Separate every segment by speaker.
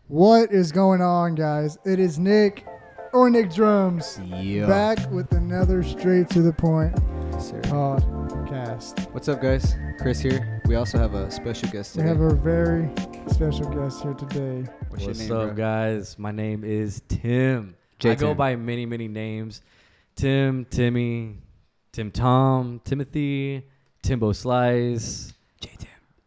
Speaker 1: What is going on, guys? It is Nick or Nick Drums back with another straight to the point podcast.
Speaker 2: What's up, guys? Chris here. We also have a special guest today.
Speaker 1: We have a very special guest here today.
Speaker 2: What's
Speaker 3: What's
Speaker 2: your name,
Speaker 3: up,
Speaker 2: bro?
Speaker 3: guys? My name is Tim.
Speaker 2: J.
Speaker 3: I go
Speaker 2: Tim.
Speaker 3: by many names. Tim, Timmy, Tim Tom, Timothy, Timbo Slice,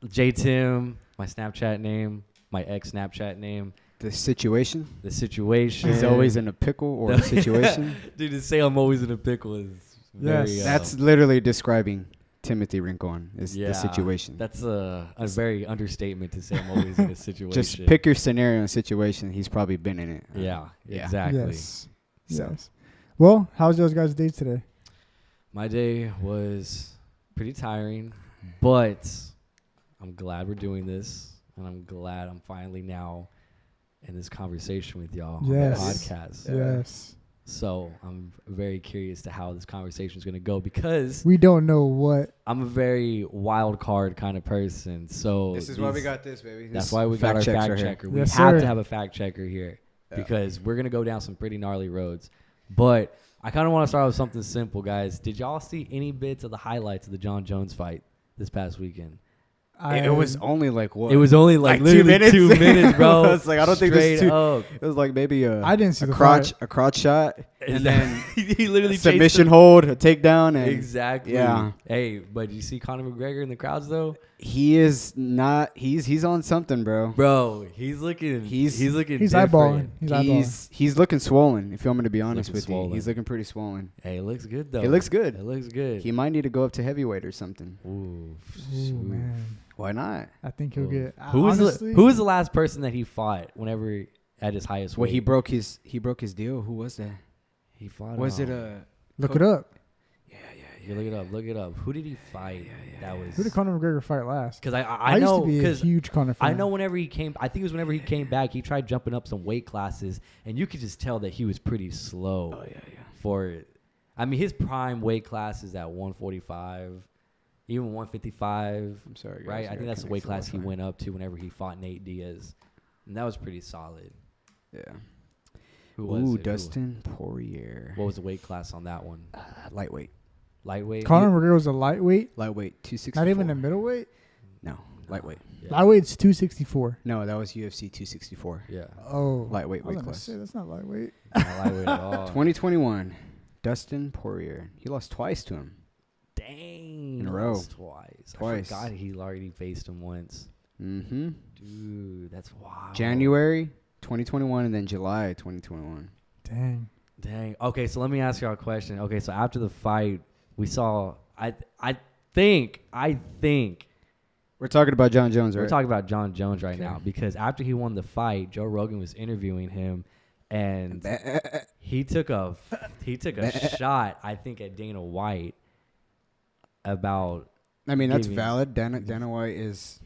Speaker 3: J Tim, my Snapchat name, my ex Snapchat name,
Speaker 2: The situation.
Speaker 3: the situation.
Speaker 2: He's always in a pickle or a situation.
Speaker 3: Dude, to say I'm always in a pickle is very...
Speaker 1: Yes.
Speaker 2: That's literally describing Timothy Rincon is
Speaker 3: yeah,
Speaker 2: the situation.
Speaker 3: That's a very understatement to say I'm always in a situation.
Speaker 2: Just pick your scenario and situation. He's probably been in it.
Speaker 3: Yeah,
Speaker 2: Yeah.
Speaker 3: exactly.
Speaker 1: Yes.
Speaker 2: So.
Speaker 1: Yes. Well, how's those guys' days today?
Speaker 3: My day was pretty tiring, but I'm glad we're doing this, and I'm glad I'm finally now in this conversation with y'all
Speaker 1: Yes.
Speaker 3: on the podcast.
Speaker 1: Yes.
Speaker 3: So I'm very curious to how this conversation is going to go because
Speaker 1: We don't know what.
Speaker 3: I'm a very wild card kind of person. So
Speaker 2: This is why we got this, baby.
Speaker 3: That's
Speaker 2: This
Speaker 3: why we got our
Speaker 2: checks
Speaker 3: fact
Speaker 2: right here.
Speaker 3: checker. We
Speaker 1: Yes,
Speaker 3: have
Speaker 1: sir.
Speaker 3: to have a fact checker here
Speaker 2: Yeah.
Speaker 3: because we're going to go down some pretty gnarly roads. But I kind of want to start with something simple, guys. Did y'all see any bits of the highlights of the John Jones fight this past weekend?
Speaker 2: It was only like what?
Speaker 3: It was only like literally 2 minutes, bro.
Speaker 2: It's like I don't think this is
Speaker 3: Straight
Speaker 2: too.
Speaker 3: up.
Speaker 2: It was like maybe
Speaker 1: I didn't see
Speaker 2: a
Speaker 1: the
Speaker 2: crotch
Speaker 1: fight.
Speaker 2: a crotch shot and then
Speaker 3: he literally chased
Speaker 2: submission
Speaker 3: him.
Speaker 2: hold, a takedown, and
Speaker 3: Exactly.
Speaker 2: Yeah.
Speaker 3: Hey, but you see Conor McGregor in the crowds though,
Speaker 2: he is not. He's on something, bro.
Speaker 3: bro. He's looking. He's looking.
Speaker 1: He's
Speaker 3: different.
Speaker 1: eyeballing. He's eyeballing.
Speaker 2: He's looking swollen. If you want me to be honest
Speaker 3: looking
Speaker 2: with
Speaker 3: swollen.
Speaker 2: you, he's looking pretty swollen.
Speaker 3: Hey, it looks good though.
Speaker 2: It looks good.
Speaker 3: It looks good.
Speaker 2: He might need to go up to heavyweight or something.
Speaker 3: Ooh.
Speaker 1: Ooh, man.
Speaker 2: Why not?
Speaker 1: I think he'll get.
Speaker 3: Who was
Speaker 1: honestly,
Speaker 3: who was the last person that he fought whenever at his highest
Speaker 2: Well,
Speaker 3: weight?
Speaker 2: he broke his deal. Who was that?
Speaker 3: He fought.
Speaker 2: Was it a?
Speaker 1: Look it up.
Speaker 3: You look it up. Look it up. Who did he fight? That was.
Speaker 1: Who did Conor McGregor fight last?
Speaker 3: Because I
Speaker 1: I used
Speaker 3: know
Speaker 1: to be a
Speaker 3: because
Speaker 1: huge Conor fan.
Speaker 3: I know whenever he came, I think it was whenever he came back, he tried jumping up some weight classes, and you could just tell that he was pretty slow.
Speaker 2: Oh yeah.
Speaker 3: For it. I mean, his prime weight class is at 145, even 155.
Speaker 2: I'm sorry, guys.
Speaker 3: Right? I
Speaker 2: Your
Speaker 3: think that's the weight class he
Speaker 2: Wi-Fi.
Speaker 3: went up to whenever he fought Nate Diaz, and that was pretty solid.
Speaker 2: Yeah.
Speaker 3: Who was
Speaker 2: Ooh,
Speaker 3: it?
Speaker 2: Dustin Poirier.
Speaker 3: What was the weight class on that one?
Speaker 2: Lightweight.
Speaker 3: Lightweight.
Speaker 1: Conor McGregor was a lightweight,
Speaker 2: Lightweight. 264.
Speaker 1: not even a middleweight.
Speaker 2: No. Lightweight.
Speaker 3: Yeah.
Speaker 1: Lightweight's 264.
Speaker 2: No, that was UFC 264.
Speaker 3: Yeah.
Speaker 1: Oh,
Speaker 2: Lightweight
Speaker 1: I was
Speaker 2: weight
Speaker 1: gonna
Speaker 2: class.
Speaker 1: say that's not lightweight.
Speaker 3: Not lightweight at all.
Speaker 2: 2021. Dustin Poirier. He lost twice to him.
Speaker 3: Dang.
Speaker 2: In a row.
Speaker 3: Lost twice.
Speaker 2: Twice.
Speaker 3: I forgot he already faced him once.
Speaker 2: Mm-hmm.
Speaker 3: Dude, that's wild.
Speaker 2: January 2021 and then July 2021.
Speaker 1: Dang.
Speaker 3: Okay, so let me ask y'all a question. Okay, so after the fight, we saw. I think
Speaker 2: We're talking about John Jones, right?
Speaker 3: we're talking about John Jones right
Speaker 2: Okay.
Speaker 3: now because after he won the fight, Joe Rogan was interviewing him, and he took a shot. I think at Dana White about
Speaker 2: I mean, that's
Speaker 3: giving-
Speaker 2: valid. Dana White is,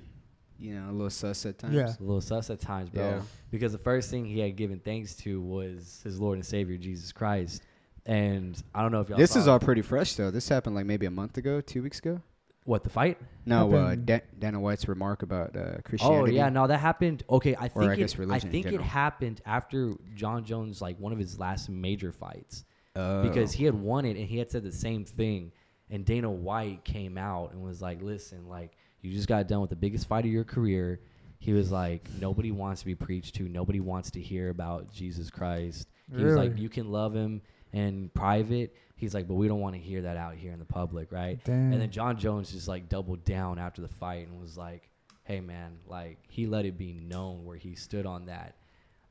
Speaker 2: a little sus at times.
Speaker 1: Yeah.
Speaker 3: a little sus at times, bro.
Speaker 2: Yeah.
Speaker 3: Because the first thing he had given thanks to was his Lord and Savior Jesus Christ, and I don't know if y'all.
Speaker 2: This
Speaker 3: saw
Speaker 2: is all pretty fresh, though. This happened like maybe a month ago, 2 weeks ago.
Speaker 3: what the fight.
Speaker 2: No,
Speaker 1: Happened-
Speaker 2: Dana White's remark about
Speaker 3: Oh
Speaker 2: Christianity.
Speaker 3: yeah, no, that happened. Okay, I think
Speaker 2: guess religion in
Speaker 3: it
Speaker 2: general.
Speaker 3: happened after John Jones, like one of his last major fights,
Speaker 2: Oh.
Speaker 3: because he had won it and he had said the same thing. And Dana White came out and was like, "Listen, like you just got done with the biggest fight of your career." He was like, "Nobody wants to be preached to. Nobody wants to hear about Jesus Christ." He was like,
Speaker 1: Really?
Speaker 3: "You can love him in private." He's like, "But we don't want to hear that out here in the public, right?"
Speaker 1: Damn.
Speaker 3: And then John Jones just like doubled down after the fight and was like, "Hey man, like he let it be known where he stood on that."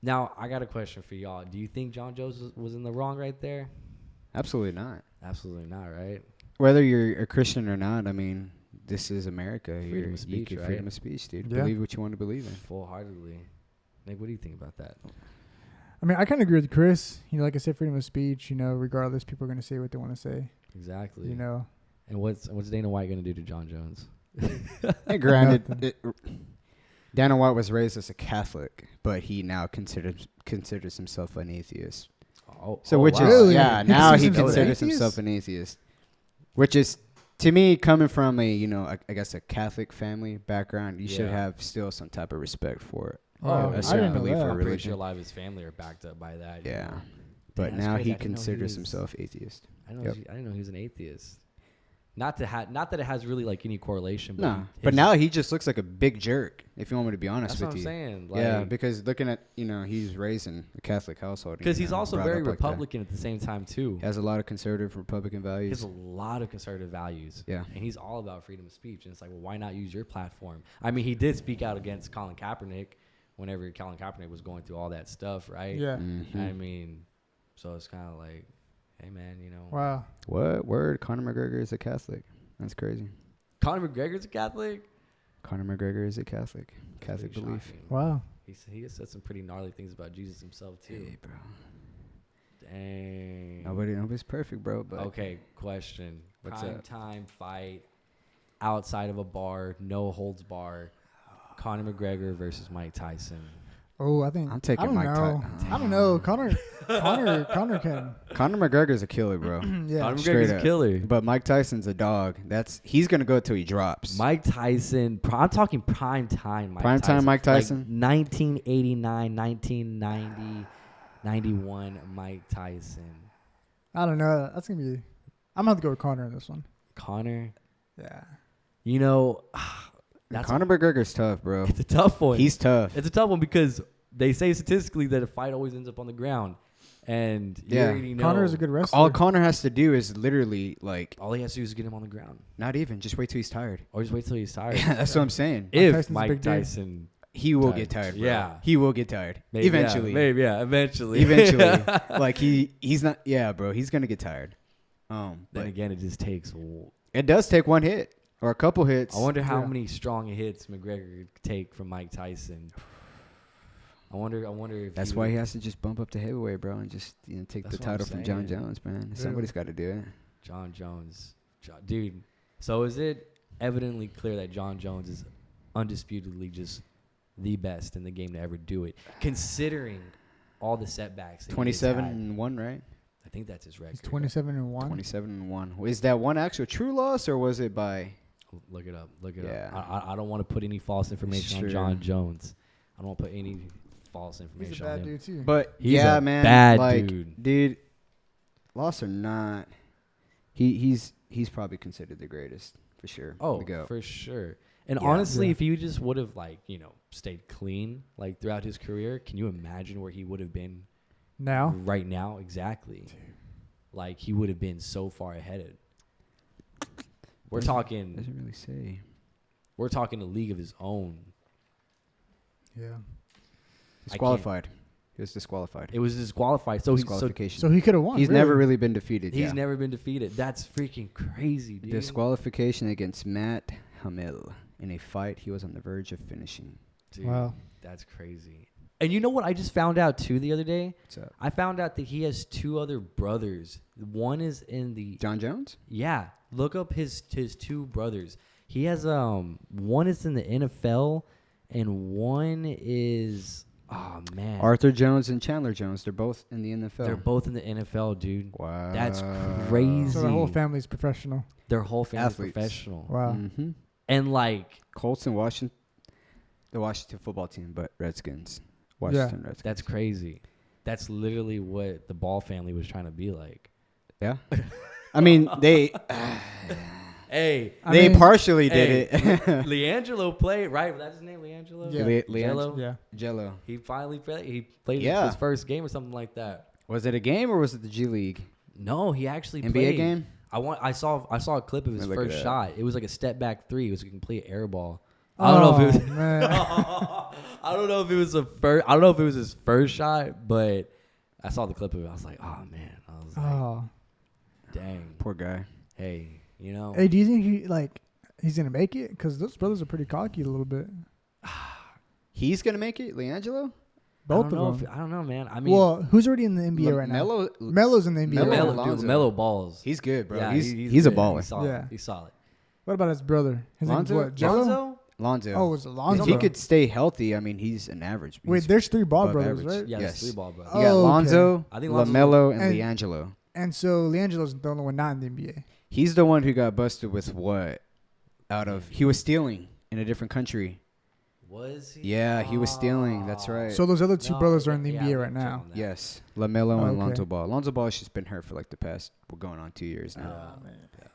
Speaker 3: Now I got a question for y'all. Do you think John Jones was in the wrong right there?
Speaker 2: Absolutely not.
Speaker 3: Absolutely not, right?
Speaker 2: Whether you're a Christian or not, I mean, this is America.
Speaker 3: Freedom of speech, right?
Speaker 2: Freedom of speech, dude.
Speaker 1: Yeah.
Speaker 2: Believe what you want to believe in.
Speaker 3: Full-heartedly. Nick, what do you think about that?
Speaker 1: I mean, I kind of agree with Chris. Like I said, freedom of speech. Regardless, people are gonna say what they want to say.
Speaker 3: Exactly.
Speaker 1: And
Speaker 3: And what's Dana White gonna do to John Jones?
Speaker 2: And granted,
Speaker 1: Nothing.
Speaker 2: Dana White was raised as a Catholic, but he now considers himself an atheist.
Speaker 3: Oh,
Speaker 2: So
Speaker 3: oh,
Speaker 2: which
Speaker 3: wow.
Speaker 2: is
Speaker 1: Really?
Speaker 2: yeah,
Speaker 1: He
Speaker 2: now he
Speaker 1: considers himself an
Speaker 2: considers
Speaker 1: atheist?
Speaker 2: himself an atheist, which is To me, coming from I guess a Catholic family background, you should
Speaker 3: Yeah.
Speaker 2: have still some type of respect for it.
Speaker 1: Wow,
Speaker 2: a
Speaker 1: I
Speaker 2: certain
Speaker 1: didn't know
Speaker 2: belief
Speaker 1: that.
Speaker 2: or
Speaker 3: I'm pretty
Speaker 2: religion.
Speaker 3: sure a lot of his family are backed up by that.
Speaker 2: Yeah.
Speaker 3: Know?
Speaker 2: But
Speaker 3: Damn, that's
Speaker 2: now
Speaker 3: crazy.
Speaker 2: he
Speaker 3: I didn't know
Speaker 2: considers
Speaker 3: was-
Speaker 2: himself atheist.
Speaker 3: I know.
Speaker 2: Yep.
Speaker 3: I didn't know he was an atheist. Not that it has really like any correlation. But
Speaker 2: No, but now he just looks like a big jerk. If you want me to be honest
Speaker 3: that's
Speaker 2: with
Speaker 3: what I'm
Speaker 2: you.
Speaker 3: saying. Like,
Speaker 2: Yeah, because looking at he's raised in a Catholic household.
Speaker 3: because he's also
Speaker 2: brought
Speaker 3: very
Speaker 2: up like that.
Speaker 3: Republican at the same time too.
Speaker 2: He has a lot of conservative Republican
Speaker 3: He
Speaker 2: values.
Speaker 3: has a lot of conservative values.
Speaker 2: Yeah.
Speaker 3: And he's all about freedom of speech. And it's like, well, why not use your platform? I mean, he did speak out against Colin Kaepernick whenever Colin Kaepernick was going through all that stuff, right?
Speaker 1: Yeah.
Speaker 2: Mhm.
Speaker 3: I mean, so it's kind of like, hey, man,
Speaker 1: Wow.
Speaker 2: What word? Conor McGregor is a Catholic. That's crazy.
Speaker 3: Conor McGregor's a Catholic?
Speaker 2: Conor McGregor is a Catholic.
Speaker 3: That's
Speaker 2: Catholic
Speaker 3: pretty
Speaker 2: belief.
Speaker 3: shocking.
Speaker 1: Wow.
Speaker 3: He has said some pretty gnarly things about Jesus himself, too.
Speaker 2: Hey, bro.
Speaker 3: Dang.
Speaker 2: Nobody's perfect, bro. But
Speaker 3: Okay, question.
Speaker 2: What's
Speaker 3: Prime
Speaker 2: up?
Speaker 3: time fight outside of a bar, no holds bar. Conor McGregor versus Mike Tyson.
Speaker 1: Oh, I think
Speaker 2: I'm taking
Speaker 1: I don't
Speaker 2: Mike
Speaker 1: know.
Speaker 2: Tyson.
Speaker 1: I don't know. Connor can.
Speaker 2: Conor McGregor's a killer, bro.
Speaker 1: Yeah.
Speaker 3: Conor
Speaker 2: Straight
Speaker 3: McGregor's a
Speaker 2: up.
Speaker 3: killer.
Speaker 2: But Mike Tyson's a dog. He's gonna go till he drops.
Speaker 3: Mike Tyson. I'm talking prime time.
Speaker 2: Prime time Mike Tyson?
Speaker 3: Like 1989, 1990, 91. Mike Tyson.
Speaker 1: I don't know. That's gonna be. I'm gonna have to go with Connor in this one.
Speaker 3: Connor.
Speaker 1: Yeah.
Speaker 3: That's
Speaker 2: Conor McGregor's tough, bro.
Speaker 3: it's a tough one.
Speaker 2: He's tough.
Speaker 3: It's a tough one because they say statistically that a fight always ends up on the ground, and you
Speaker 2: Yeah.
Speaker 3: already know
Speaker 1: Connor is a good wrestler.
Speaker 2: All Conor has to do is literally
Speaker 3: all he has to do is get him on the ground,
Speaker 2: not even just wait till he's tired.
Speaker 3: or just wait till he's tired.
Speaker 2: That's what I'm saying.
Speaker 3: If
Speaker 1: Tyson's a
Speaker 3: Mike
Speaker 1: big dude.
Speaker 3: Tyson,
Speaker 2: He will
Speaker 3: tired.
Speaker 2: get tired, bro.
Speaker 3: Yeah.
Speaker 2: He will get tired.
Speaker 3: maybe,
Speaker 2: Eventually.
Speaker 3: eventually.
Speaker 2: Eventually. Like he's not bro, he's gonna get tired.
Speaker 3: Then
Speaker 2: But
Speaker 3: again, it just takes.
Speaker 2: it does take one hit or a couple hits.
Speaker 3: I wonder how
Speaker 1: Yeah.
Speaker 3: many strong hits McGregor could take from Mike Tyson. I wonder if
Speaker 2: That's why he has to just bump up to heavyweight, bro, and just take
Speaker 3: That's
Speaker 2: the
Speaker 3: what I'm
Speaker 2: title from John
Speaker 3: saying.
Speaker 2: Jones, man.
Speaker 1: Yeah.
Speaker 2: Somebody's got to do it.
Speaker 3: John Jones, dude. So is it evidently clear that John Jones is undisputedly just the best in the game to ever do it, considering all the setbacks? That he has
Speaker 2: 27-1, right?
Speaker 3: had? I think that's his record.
Speaker 1: He's 27-1.
Speaker 2: 27-1. Is that one actual true loss or was it by?
Speaker 3: Look it up.
Speaker 2: Yeah.
Speaker 3: I don't want to put any false information on
Speaker 2: true.
Speaker 3: John Jones. I don't want to put any false
Speaker 1: He's a
Speaker 3: information on
Speaker 1: bad
Speaker 3: him.
Speaker 1: dude too.
Speaker 2: But
Speaker 3: He's
Speaker 2: yeah,
Speaker 3: a
Speaker 2: man,
Speaker 3: bad
Speaker 2: like,
Speaker 3: dude.
Speaker 2: loss or not, he's probably considered the greatest for sure.
Speaker 3: Oh,
Speaker 2: The GOAT.
Speaker 3: for sure. And
Speaker 2: Yeah.
Speaker 3: honestly,
Speaker 1: Yeah.
Speaker 3: if he just would have stayed clean throughout his career, can you imagine where he would have been
Speaker 1: now,
Speaker 3: right now? Exactly. Like he would have been so far ahead. We're talking
Speaker 2: Doesn't really say.
Speaker 3: a league of his own.
Speaker 1: yeah.
Speaker 2: Disqualified. He was disqualified.
Speaker 3: It was disqualified. So
Speaker 2: Disqualification.
Speaker 1: So he could have won.
Speaker 2: He's
Speaker 1: really.
Speaker 2: never really been defeated.
Speaker 3: he's
Speaker 2: yeah.
Speaker 3: never been defeated. That's freaking crazy, dude.
Speaker 2: Disqualification against Matt Hamill in a fight he was on the verge of finishing.
Speaker 3: Dude,
Speaker 1: Wow.
Speaker 3: that's crazy. And you know what I just found out too the other day?
Speaker 2: What's up?
Speaker 3: I found out that he has two other brothers. One is in the
Speaker 2: John Jones?
Speaker 3: Yeah, look up his two brothers. He has one is in the NFL and one is man.
Speaker 2: Arthur Jones and Chandler Jones. They're both in the NFL.
Speaker 3: They're both in the NFL, dude.
Speaker 2: Wow.
Speaker 3: That's crazy.
Speaker 1: So the whole family's professional.
Speaker 3: Their whole family's
Speaker 2: Athletes.
Speaker 3: professional.
Speaker 1: Wow.
Speaker 2: Mm-hmm.
Speaker 3: And like
Speaker 2: Colts and Washington. The Washington football team, but Redskins. Washington Redskins.
Speaker 3: that's crazy. That's literally what the Ball family was trying to be like.
Speaker 2: Yeah. I mean, they
Speaker 3: Hey,
Speaker 2: they
Speaker 1: mean,
Speaker 2: partially
Speaker 3: hey,
Speaker 2: did it.
Speaker 3: Leangelo played, right? Was that his name, Leangelo?
Speaker 1: Yeah.
Speaker 3: Jello?
Speaker 1: Yeah.
Speaker 2: Jello.
Speaker 3: He finally played. He played
Speaker 2: Yeah.
Speaker 3: his first game or something like that.
Speaker 2: Was it a game or was it the G League?
Speaker 3: No, he actually
Speaker 2: NBA
Speaker 3: played.
Speaker 2: game?
Speaker 3: I saw a clip of his
Speaker 2: Let me look
Speaker 3: first
Speaker 2: it up.
Speaker 3: shot. It was like a step back three. It was a complete air ball. I don't know if it was.
Speaker 1: Man.
Speaker 3: I don't know if it was a first. I don't know if it was his first shot, but I saw the clip of it. I was like, oh man. I was like,
Speaker 1: Oh.
Speaker 3: dang.
Speaker 2: Poor guy.
Speaker 3: Hey, you know.
Speaker 1: Hey, do you think he's gonna make it? Because those brothers are pretty cocky a little bit.
Speaker 2: He's gonna make it, Leangelo?
Speaker 1: Both of them.
Speaker 3: I don't know, man. I mean,
Speaker 1: Well, who's already in the NBA right now?
Speaker 2: Melo.
Speaker 1: Melo's in the NBA.
Speaker 2: Melo-
Speaker 1: right now.
Speaker 3: Melo, dude,
Speaker 2: Lonzo.
Speaker 3: Melo balls.
Speaker 2: He's good, bro.
Speaker 3: Yeah,
Speaker 2: he's a
Speaker 3: good.
Speaker 2: baller.
Speaker 3: He's solid.
Speaker 1: Yeah.
Speaker 3: He's solid.
Speaker 1: What about his brother? His name's
Speaker 2: Lonzo?
Speaker 1: what? Jello?
Speaker 3: Lonzo?
Speaker 2: Lonzo.
Speaker 1: Oh, it's Lonzo.
Speaker 2: If he could stay healthy, I mean, he's an average.
Speaker 1: Wait,
Speaker 2: He's
Speaker 1: there's three ball
Speaker 2: above
Speaker 1: brothers,
Speaker 2: average.
Speaker 1: right?
Speaker 3: Yeah,
Speaker 2: Yes.
Speaker 3: there's three ball brothers.
Speaker 1: Oh,
Speaker 2: You got
Speaker 1: okay.
Speaker 2: Lonzo,
Speaker 3: I think Lonzo's
Speaker 2: LaMelo, and
Speaker 1: and-
Speaker 2: Leangelo.
Speaker 1: And so LiAngelo's the only one not in the NBA.
Speaker 2: He's the one who got busted with what? He was stealing in a different country.
Speaker 3: Was he?
Speaker 2: Yeah, he was stealing. That's right.
Speaker 1: So those other two brothers are in the NBA right now.
Speaker 2: Yes, LaMelo and
Speaker 1: Okay.
Speaker 2: Lonzo Ball. Lonzo Ball has just been hurt for like the past, we're going on 2 years now.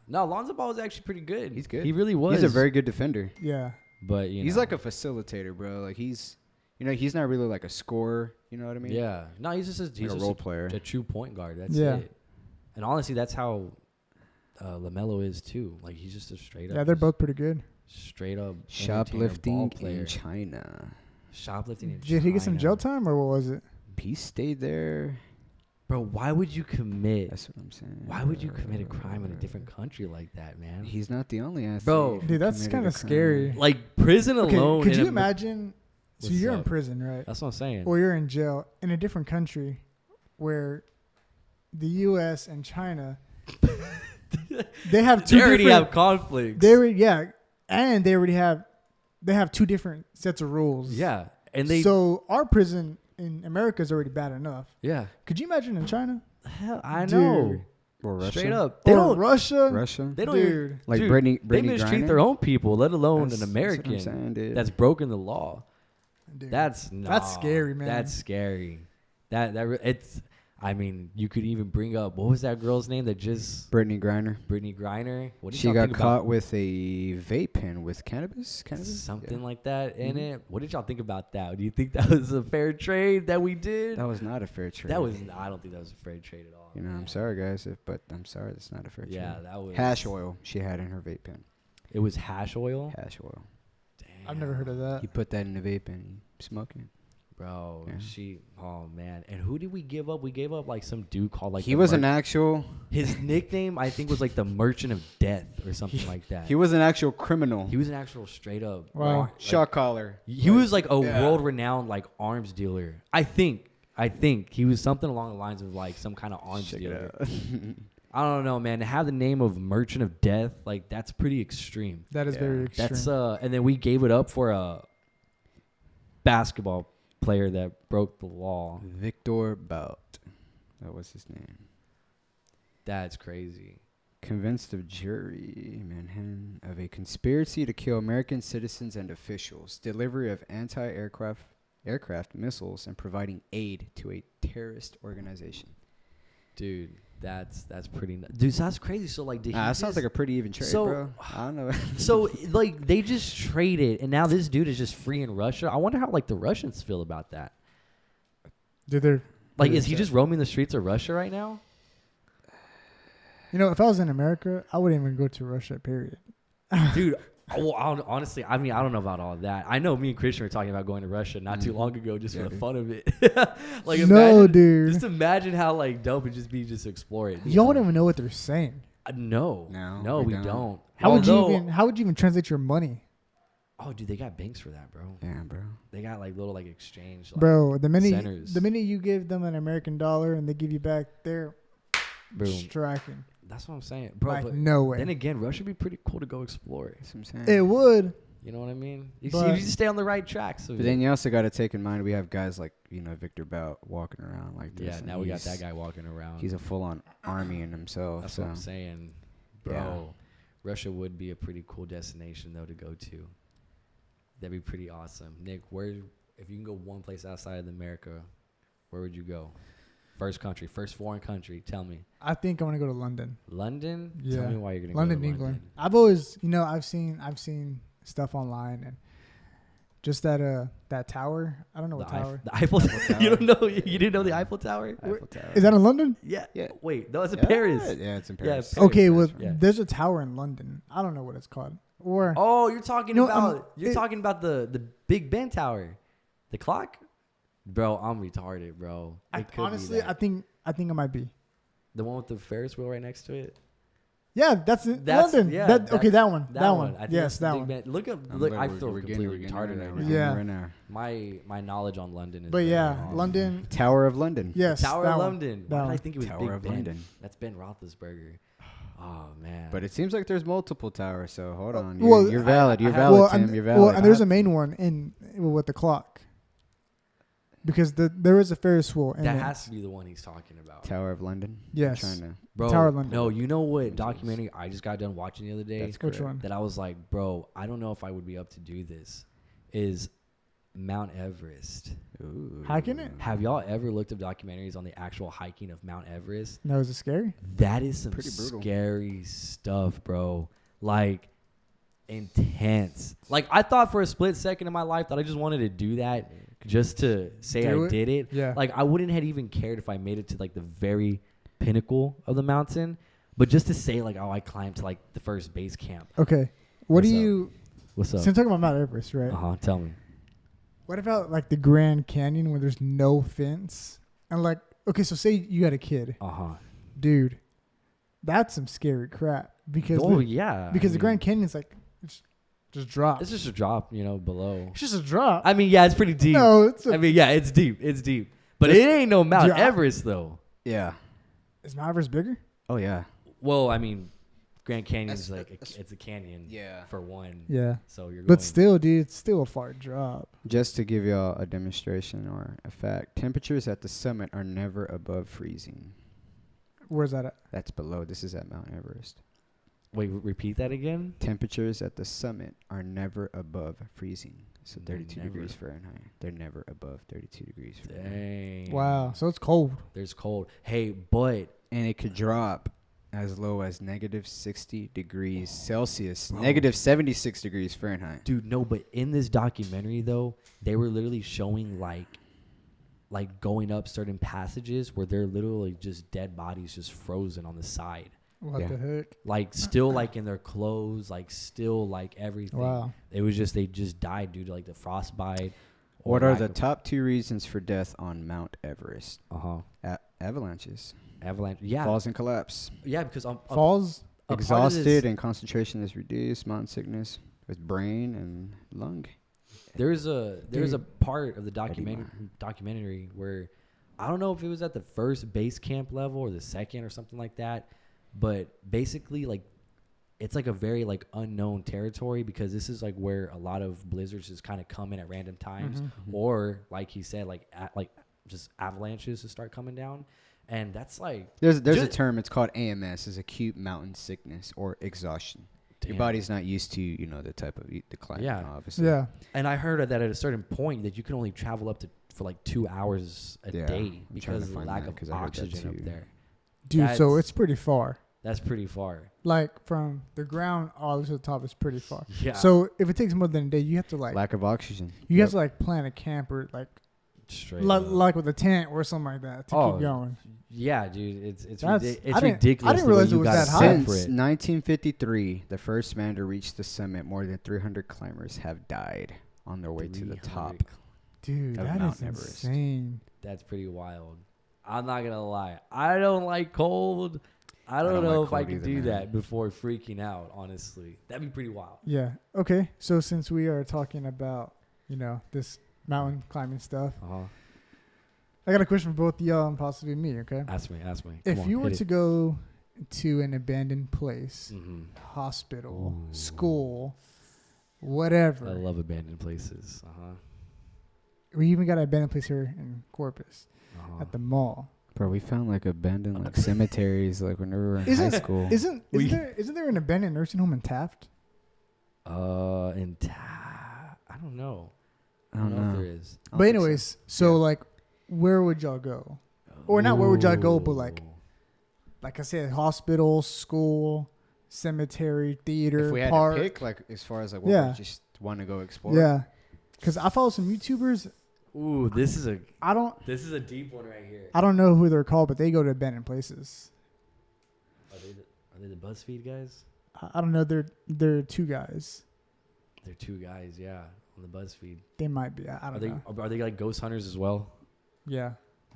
Speaker 3: No, Lonzo Ball was actually pretty good.
Speaker 2: He's good.
Speaker 3: He really was.
Speaker 2: He's a very good defender.
Speaker 1: Yeah.
Speaker 3: But
Speaker 2: He's like a facilitator, bro. Like he's not really like a scorer. You know what I mean?
Speaker 3: Yeah. No, he's just
Speaker 2: Like a role player.
Speaker 3: a true point guard. That's
Speaker 1: Yeah.
Speaker 3: it. And honestly, that's how LaMelo is too. Like he's just a straight up.
Speaker 1: Yeah, they're both pretty good.
Speaker 3: Straight up
Speaker 2: Shoplifting
Speaker 3: player.
Speaker 2: in China.
Speaker 3: Shoplifting in
Speaker 1: Did he get some
Speaker 3: China.
Speaker 1: jail time or what was it?
Speaker 2: He stayed there.
Speaker 3: Bro, why would you commit?
Speaker 2: That's what I'm saying.
Speaker 3: Why would you commit a crime in a different country like that, man?
Speaker 2: He's not the only athlete.
Speaker 3: Bro.
Speaker 2: who
Speaker 1: Dude, that's
Speaker 2: committed
Speaker 1: kind
Speaker 2: a
Speaker 1: of
Speaker 2: crime.
Speaker 1: scary.
Speaker 3: Like prison
Speaker 1: Okay,
Speaker 3: alone.
Speaker 1: could
Speaker 3: in
Speaker 1: you
Speaker 3: a-
Speaker 1: imagine? So
Speaker 3: What's
Speaker 1: you're in
Speaker 3: up?
Speaker 1: prison, right?
Speaker 3: That's what I'm saying.
Speaker 1: Or you're in jail in a different country where the U.S. and China, they have two
Speaker 3: They already
Speaker 1: different.
Speaker 3: have conflicts.
Speaker 1: And they have two different sets of rules.
Speaker 3: Yeah, and they.
Speaker 1: So our prison in America is already bad enough.
Speaker 3: Yeah.
Speaker 1: Could you imagine in China?
Speaker 3: Hell, I know.
Speaker 1: Dude.
Speaker 2: Or Russia.
Speaker 3: Straight up. They
Speaker 1: Or
Speaker 3: don't.
Speaker 1: Russia?
Speaker 2: Russia.
Speaker 3: They don't.
Speaker 1: Dude.
Speaker 3: Even,
Speaker 2: Like
Speaker 3: dude,
Speaker 2: Brittany
Speaker 3: They
Speaker 2: Griner?
Speaker 3: mistreat their own people, let alone
Speaker 2: That's
Speaker 3: an
Speaker 2: what I'm
Speaker 3: American
Speaker 2: saying, dude.
Speaker 3: that's broken the law.
Speaker 1: Dude.
Speaker 3: That's
Speaker 1: scary, man.
Speaker 3: That's scary. It's. I mean, you could even bring up what was that girl's name that just
Speaker 2: Brittany Griner.
Speaker 3: Brittany Griner. What did
Speaker 2: She
Speaker 3: y'all
Speaker 2: got
Speaker 3: think
Speaker 2: caught
Speaker 3: about
Speaker 2: with a vape pen with cannabis.
Speaker 3: something
Speaker 2: Yeah.
Speaker 3: like that in
Speaker 2: Mhm.
Speaker 3: it? What did y'all think about that? Do you think that was a fair trade that we did?
Speaker 2: That was not a fair trade.
Speaker 3: That was. I don't think that was a fair trade at all.
Speaker 2: You know, I'm sorry, guys, but I'm sorry, that's not a fair
Speaker 3: Yeah,
Speaker 2: trade.
Speaker 3: that was
Speaker 2: Hash oil she had in her vape pen.
Speaker 3: It was hash oil.
Speaker 2: Hash oil.
Speaker 3: Damn.
Speaker 1: I've never heard of that.
Speaker 2: You put that in the vape and you smoke it.
Speaker 3: Bro,
Speaker 2: Yeah.
Speaker 3: oh man. And who did we give up? We gave up like some dude called like
Speaker 2: He was an actual.
Speaker 3: his nickname I think was like the Merchant of Death or something like that.
Speaker 2: He was an actual criminal.
Speaker 3: He was an actual straight up
Speaker 1: Wow.
Speaker 3: like,
Speaker 2: Shot caller.
Speaker 3: he was like a
Speaker 2: Yeah.
Speaker 3: world renowned like arms dealer. I think he was something along the lines of like some kind of arms
Speaker 2: Check it
Speaker 3: dealer.
Speaker 2: out.
Speaker 3: I don't know, man. To have the name of Merchant of Death, like that's pretty extreme.
Speaker 1: That is
Speaker 2: Yeah.
Speaker 1: very extreme.
Speaker 3: That's and then we gave it up for a basketball player that broke the law.
Speaker 2: Victor Bout. That was his name.
Speaker 3: That's crazy.
Speaker 2: Convinced of jury, Manhattan, of a conspiracy to kill American citizens and officials, delivery of aircraft missiles, and providing aid to a terrorist organization.
Speaker 3: Dude, that's pretty dude, so that's crazy. So like did he
Speaker 2: That
Speaker 3: just,
Speaker 2: sounds like a pretty even trade,
Speaker 3: so-
Speaker 2: bro. I don't know.
Speaker 3: so like they just traded and now this dude is just free in Russia. I wonder how like the Russians feel about that.
Speaker 1: Dude, they're
Speaker 3: Like
Speaker 1: they're
Speaker 3: is he
Speaker 1: upset.
Speaker 3: just roaming the streets of Russia right now?
Speaker 1: You know, if I was in America, I wouldn't even go to Russia. Period.
Speaker 3: Dude, honestly, I mean, I don't know about all that. I know me and Christian were talking about going to Russia not too long ago just
Speaker 2: Yeah,
Speaker 3: for the
Speaker 2: dude.
Speaker 3: fun of it. Like
Speaker 1: No,
Speaker 3: imagine,
Speaker 1: dude.
Speaker 3: just imagine how like dope it just be just explore it.
Speaker 1: Y'all don't even know what they're saying.
Speaker 2: No,
Speaker 3: No, we
Speaker 2: we don't.
Speaker 3: don't.
Speaker 1: How would
Speaker 3: Although-
Speaker 1: you even translate your money,
Speaker 3: Oh, dude, they got banks for that, bro.
Speaker 2: Yeah, bro.
Speaker 3: They got like little like exchange. Like,
Speaker 1: bro? The
Speaker 3: centers.
Speaker 1: minute you give them an American dollar and they give you back, they're
Speaker 3: boom.
Speaker 1: striking.
Speaker 3: That's what I'm saying, bro.
Speaker 1: Like,
Speaker 3: But
Speaker 1: no way.
Speaker 3: then again, Russia would be pretty cool to go explore.
Speaker 2: That's what I'm saying.
Speaker 1: It would.
Speaker 3: You know what I mean? You
Speaker 1: But-
Speaker 3: just stay on the right track. So
Speaker 2: But then you also got to take in mind we have guys like Victor Bout walking around like this.
Speaker 3: yeah,
Speaker 2: and
Speaker 3: now we got
Speaker 2: he's-
Speaker 3: that guy walking around.
Speaker 2: He's a full-on army in himself.
Speaker 3: That's
Speaker 2: so.
Speaker 3: what I'm saying, bro.
Speaker 2: Yeah.
Speaker 3: Russia would be a pretty cool destination though to go to. That'd be pretty awesome. Nick, if you can go one place outside of America, where would you go? First foreign country. Tell me.
Speaker 1: I think I want to go to London.
Speaker 3: London?
Speaker 1: Yeah.
Speaker 3: Tell me why you're gonna
Speaker 1: London,
Speaker 3: go to
Speaker 1: England.
Speaker 3: London.
Speaker 1: I've always, I've seen stuff online and just that tower. I don't know what tower.
Speaker 3: The Eiffel Tower. You don't know? You didn't know the Eiffel Tower?
Speaker 2: Eiffel Tower.
Speaker 1: Is that in London?
Speaker 3: Yeah.
Speaker 2: Yeah.
Speaker 3: Wait, no, it's in
Speaker 2: Yeah,
Speaker 3: Paris.
Speaker 2: Yeah, it's in
Speaker 3: Yeah,
Speaker 2: Paris.
Speaker 3: Paris.
Speaker 1: Okay, well,
Speaker 3: Yeah.
Speaker 1: there's a tower in London. I don't know what it's called. Or
Speaker 3: Oh, you're talking
Speaker 1: No,
Speaker 3: about
Speaker 1: it-
Speaker 3: talking about the Big Ben Tower, the clock, bro. I'm retarded, bro. It could be
Speaker 1: honestly,
Speaker 3: that.
Speaker 1: I think it might be.
Speaker 3: The one with the Ferris wheel right next to it.
Speaker 1: Yeah, that's it.
Speaker 3: That's-
Speaker 1: London.
Speaker 3: yeah,
Speaker 1: that one.
Speaker 3: That
Speaker 1: one.
Speaker 3: I think
Speaker 1: Yes,
Speaker 3: that's the
Speaker 1: that
Speaker 3: Big
Speaker 1: one.
Speaker 3: Ben. Look up.
Speaker 2: I'm
Speaker 3: Look,
Speaker 2: glad
Speaker 3: I
Speaker 2: we're
Speaker 3: feel
Speaker 2: getting
Speaker 3: completely
Speaker 2: it
Speaker 3: retarded
Speaker 2: now.
Speaker 3: right
Speaker 2: We're
Speaker 3: now.
Speaker 2: getting it
Speaker 1: Yeah.
Speaker 2: right now.
Speaker 3: My knowledge on London is.
Speaker 1: But
Speaker 3: very
Speaker 1: yeah,
Speaker 3: awesome.
Speaker 1: London.
Speaker 2: Tower of London.
Speaker 1: Yes,
Speaker 3: Tower
Speaker 1: that
Speaker 3: of
Speaker 1: one.
Speaker 3: London.
Speaker 1: That
Speaker 3: Why did I
Speaker 1: one.
Speaker 3: think it was
Speaker 2: Tower
Speaker 3: Big
Speaker 2: of
Speaker 3: Ben?
Speaker 2: London.
Speaker 3: That's Ben Roethlisberger. Oh man.
Speaker 2: But it seems like there's multiple towers, so hold on.
Speaker 1: well,
Speaker 2: You're valid. You're
Speaker 3: I-
Speaker 2: valid,
Speaker 1: Well,
Speaker 2: Tim.
Speaker 1: and,
Speaker 2: You're
Speaker 1: well,
Speaker 2: valid.
Speaker 1: and there's a main one with the clock. because there is a Ferris wheel. In
Speaker 3: That
Speaker 1: it.
Speaker 3: has to be the one he's talking about.
Speaker 2: Tower of London.
Speaker 1: Yes.
Speaker 2: I'm trying to.
Speaker 3: Bro,
Speaker 1: Tower of London.
Speaker 3: no, you know what documentary I just got done watching the other day?
Speaker 2: That's
Speaker 1: Which
Speaker 2: correct.
Speaker 1: one?
Speaker 3: That I was like, bro, I don't know if I would be up to do this. Is Mount Everest.
Speaker 2: Ooh.
Speaker 1: Hiking it?
Speaker 3: Have y'all ever looked up documentaries on the actual hiking of Mount Everest?
Speaker 1: No, is it scary?
Speaker 3: That is some
Speaker 2: Pretty brutal.
Speaker 3: scary stuff, bro. Like, intense. Like, I thought for a split second in my life that I just wanted to do that just to say
Speaker 1: Do
Speaker 3: I
Speaker 1: it?
Speaker 3: did it.
Speaker 1: Yeah.
Speaker 3: Like, I wouldn't have even cared if I made it to, like, the very pinnacle of the mountain. But just to say, like, oh, I climbed to, like, the first base camp.
Speaker 1: Okay. What
Speaker 3: What's
Speaker 1: do
Speaker 3: up?
Speaker 1: you?
Speaker 3: What's up?
Speaker 1: So I'm talking about Mount Everest, right?
Speaker 3: Uh-huh. Tell me.
Speaker 1: What about like the Grand Canyon where there's no fence? And like, okay, so say you had a kid,
Speaker 3: Uh-huh.
Speaker 1: dude. That's some scary crap because
Speaker 3: Oh, yeah.
Speaker 1: because
Speaker 3: I
Speaker 1: the Grand
Speaker 3: mean,
Speaker 1: Canyon's like it's just drops.
Speaker 3: it's just a drop, you know, below.
Speaker 1: It's just a drop.
Speaker 3: I mean, yeah, it's pretty deep.
Speaker 1: No, it's
Speaker 3: I mean, yeah, it's deep. It's deep. But it ain't no Mount
Speaker 1: Dude,
Speaker 3: Everest, though.
Speaker 2: Yeah.
Speaker 1: is Mount Everest bigger?
Speaker 2: Oh yeah.
Speaker 3: Well, I mean, Grand Canyon's
Speaker 2: That's-
Speaker 3: like, it's a canyon
Speaker 2: Yeah.
Speaker 3: for one.
Speaker 1: Yeah,
Speaker 3: So you're going.
Speaker 1: but still, dude, it's still a far drop.
Speaker 2: Just to give y'all a demonstration or a fact, temperatures at the summit are never above freezing.
Speaker 1: Where's that at?
Speaker 2: That's below. This is at Mount Everest.
Speaker 3: Wait, repeat that again?
Speaker 2: Temperatures at the summit are never above freezing. So 32
Speaker 3: Never.
Speaker 2: degrees Fahrenheit. They're never above 32 degrees Fahrenheit.
Speaker 3: Dang.
Speaker 1: Wow, so it's cold.
Speaker 3: There's cold. Hey, but
Speaker 2: And it could drop as low as negative 60 degrees Celsius,
Speaker 3: Bro.
Speaker 2: negative 76 degrees Fahrenheit.
Speaker 3: dude, no, but in this documentary though, they were literally showing like going up certain passages where they're literally just dead bodies just frozen on the side.
Speaker 1: What
Speaker 2: Yeah.
Speaker 1: the heck?
Speaker 3: Like still like in their clothes, like still like everything.
Speaker 1: Wow.
Speaker 3: It was just they just died due to like the frostbite. or
Speaker 2: What are
Speaker 3: lack
Speaker 2: the
Speaker 3: of-
Speaker 2: top 2 reasons for death on Mount Everest?
Speaker 3: Uh-huh.
Speaker 2: Avalanches,
Speaker 3: Avalanche. Yeah.
Speaker 2: falls and collapse,
Speaker 3: Yeah, because
Speaker 1: Falls.
Speaker 3: a part of
Speaker 2: exhausted
Speaker 3: this-
Speaker 2: and concentration is reduced, mountain sickness with brain and lung.
Speaker 3: There's a
Speaker 1: Dude.
Speaker 3: part of the
Speaker 2: Edema.
Speaker 3: documentary where I don't know if it was at the first base camp level or the second or something like that, but basically like it's like a very like unknown territory because this is like where a lot of blizzards just kind of come in at random times,
Speaker 1: Mhm.
Speaker 3: or like he said like just avalanches to start coming down, and that's like
Speaker 2: There's a
Speaker 3: Just-
Speaker 2: term. It's called AMS, is acute mountain sickness or exhaustion. Your
Speaker 3: damn.
Speaker 2: body's not used to the type of the climate.
Speaker 3: Yeah.
Speaker 2: Obviously.
Speaker 1: Yeah.
Speaker 3: And I heard that at a certain point that you can only travel up to for like 2 hours a
Speaker 2: Yeah,
Speaker 3: day
Speaker 2: I'm trying
Speaker 3: because
Speaker 2: to
Speaker 3: of the
Speaker 2: find
Speaker 3: lack
Speaker 2: that
Speaker 3: of
Speaker 2: 'cause I heard that
Speaker 3: oxygen up
Speaker 2: too.
Speaker 3: there.
Speaker 1: Dude, so
Speaker 3: That's-
Speaker 1: it's pretty far.
Speaker 3: That's pretty far.
Speaker 1: Like from the ground all the way to the top is pretty far.
Speaker 3: Yeah.
Speaker 1: So if it takes more than a day, you have to like
Speaker 2: Lack of oxygen.
Speaker 1: you have to like plan a camp or like
Speaker 3: Straight
Speaker 1: like,
Speaker 3: up.
Speaker 1: like with a tent or something like that to
Speaker 3: Oh,
Speaker 1: keep going.
Speaker 3: Yeah, dude, it's
Speaker 1: That's-
Speaker 3: it's
Speaker 1: I didn't-
Speaker 3: ridiculous.
Speaker 1: I didn't
Speaker 3: the way
Speaker 1: realize it
Speaker 3: you
Speaker 1: was
Speaker 3: gotta
Speaker 1: that high.
Speaker 3: prep for
Speaker 2: Since
Speaker 3: it.
Speaker 2: 1953, the first man to reach the summit, more than 300 climbers have died on their way to the
Speaker 3: 300.
Speaker 2: top.
Speaker 1: Dude,
Speaker 2: Of
Speaker 1: that
Speaker 2: Mount
Speaker 1: is
Speaker 2: Everest.
Speaker 1: insane.
Speaker 3: That's pretty wild. I'm not gonna lie. I don't like cold. I don't
Speaker 2: don't
Speaker 3: know
Speaker 2: like
Speaker 3: if I
Speaker 2: cold
Speaker 3: could
Speaker 2: either,
Speaker 3: do
Speaker 2: man.
Speaker 3: that before freaking out. Honestly, that'd be pretty wild.
Speaker 1: Yeah. Okay. So since we are talking about, this mountain climbing stuff,
Speaker 3: Uh-huh.
Speaker 1: I got a question for both y'all and possibly me, okay?
Speaker 3: Ask me. Come
Speaker 1: If
Speaker 3: on,
Speaker 1: you were
Speaker 3: hit
Speaker 1: to
Speaker 3: it.
Speaker 1: go to an abandoned place, hospital,
Speaker 3: Ooh.
Speaker 1: school,
Speaker 3: I
Speaker 1: whatever.
Speaker 3: love abandoned places.
Speaker 1: We even got an abandoned place here in Corpus
Speaker 3: Uh-huh.
Speaker 1: at the mall.
Speaker 2: Bro, we found like abandoned like cemeteries like when we were in high school.
Speaker 1: Isn't
Speaker 3: We-
Speaker 1: isn't there an abandoned nursing home in Taft?
Speaker 3: I don't know.
Speaker 2: I don't
Speaker 3: if
Speaker 2: know.
Speaker 3: there is.
Speaker 2: I don't
Speaker 1: But
Speaker 2: think so.
Speaker 1: anyways, so
Speaker 2: Yeah.
Speaker 1: like, where would y'all go? Or not where would y'all go, but like
Speaker 3: Ooh.
Speaker 1: I said, hospital, school, cemetery, theater,
Speaker 2: if we had
Speaker 1: park.
Speaker 2: to pick, like as far as like what
Speaker 1: Yeah.
Speaker 2: we just want to go explore.
Speaker 1: Yeah, because I follow some YouTubers.
Speaker 3: Ooh, this is a deep one right here.
Speaker 1: I don't know who they're called, but they go to abandoned places.
Speaker 3: Are they the BuzzFeed guys?
Speaker 1: I don't know. They're two guys.
Speaker 3: They're two guys, yeah, on the BuzzFeed.
Speaker 1: They might be. I don't know.
Speaker 3: Are they like ghost hunters as well?
Speaker 1: Yeah.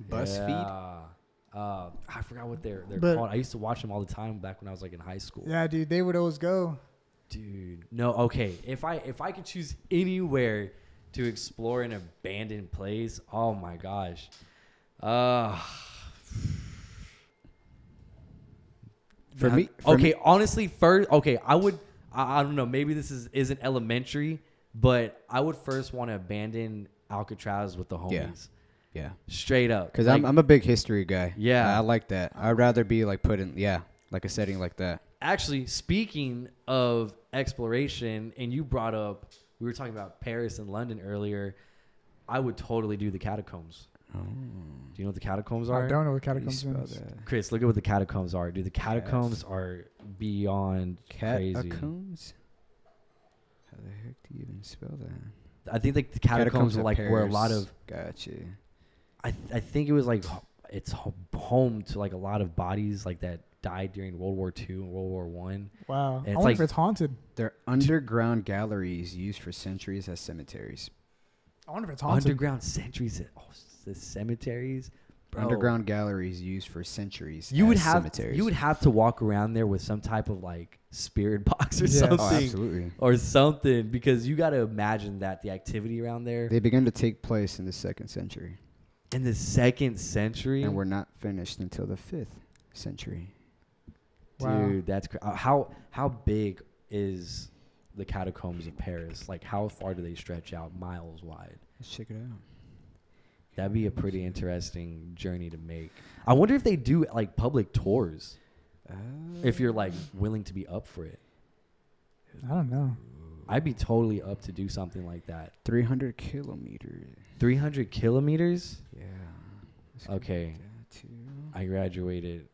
Speaker 2: BuzzFeed.
Speaker 3: Yeah. I forgot what they're
Speaker 1: But-
Speaker 3: called. I used to watch them all the time back when I was like in high school.
Speaker 1: Yeah, dude. They would always go.
Speaker 3: Dude, no, okay. If I could choose anywhere to explore an abandoned place, oh my gosh.
Speaker 2: For
Speaker 3: Man,
Speaker 2: me-
Speaker 3: okay, honestly, first, okay, I don't know, maybe this isn't elementary, but I would first want to abandon Alcatraz with the homies.
Speaker 2: Yeah.
Speaker 3: Straight up.
Speaker 2: Because
Speaker 3: Like,
Speaker 2: I'm a big history guy.
Speaker 3: Yeah.
Speaker 2: I like that. I'd rather be like put in, like a setting like that.
Speaker 3: actually, speaking of exploration, and you brought up, we were talking about Paris and London earlier. I would totally do the catacombs.
Speaker 2: Oh.
Speaker 3: Do you know what the catacombs are?
Speaker 1: I don't know what
Speaker 2: How do you
Speaker 1: catacombs
Speaker 2: spell
Speaker 1: means.
Speaker 2: that?
Speaker 3: Chris, look at what the catacombs are. Dude, the catacombs are beyond crazy.
Speaker 2: Catacombs? How the heck do you even spell that?
Speaker 3: I think like the catacombs were
Speaker 2: of
Speaker 3: like where a lot
Speaker 2: Paris.
Speaker 3: of
Speaker 2: Gotcha.
Speaker 3: I think it was like it's home to like a lot of bodies like that died during World War II and World War One.
Speaker 1: Wow.
Speaker 3: And
Speaker 1: I
Speaker 3: it's
Speaker 1: wonder
Speaker 3: like-
Speaker 1: if it's haunted.
Speaker 2: They're underground galleries used for centuries as cemeteries.
Speaker 1: I wonder if it's haunted.
Speaker 3: Underground centuries, the cemeteries. Bro.
Speaker 2: Underground galleries used for centuries
Speaker 3: You would
Speaker 2: as
Speaker 3: have
Speaker 2: cemeteries.
Speaker 3: you would have to walk around there with some type of like spirit box or
Speaker 1: Yes.
Speaker 3: something.
Speaker 2: Oh, absolutely.
Speaker 3: Or something, because you got to imagine that the activity around there
Speaker 2: They began to take place in the 2nd century,
Speaker 3: in the 2nd century.
Speaker 2: and were not finished until the 5th century.
Speaker 1: Wow.
Speaker 3: Dude, that's how big is the catacombs of Paris? Like, how far do they stretch out? Miles wide.
Speaker 2: Let's check it out.
Speaker 3: That'd be a pretty interesting journey to make. I wonder if they do like public tours. If you're like willing to be up for it,
Speaker 1: I don't know.
Speaker 3: I'd be totally up to do something like that.
Speaker 2: 300 kilometers.
Speaker 3: 300 kilometers.
Speaker 2: Yeah. Let's go
Speaker 3: Okay,
Speaker 2: back to-
Speaker 3: I graduated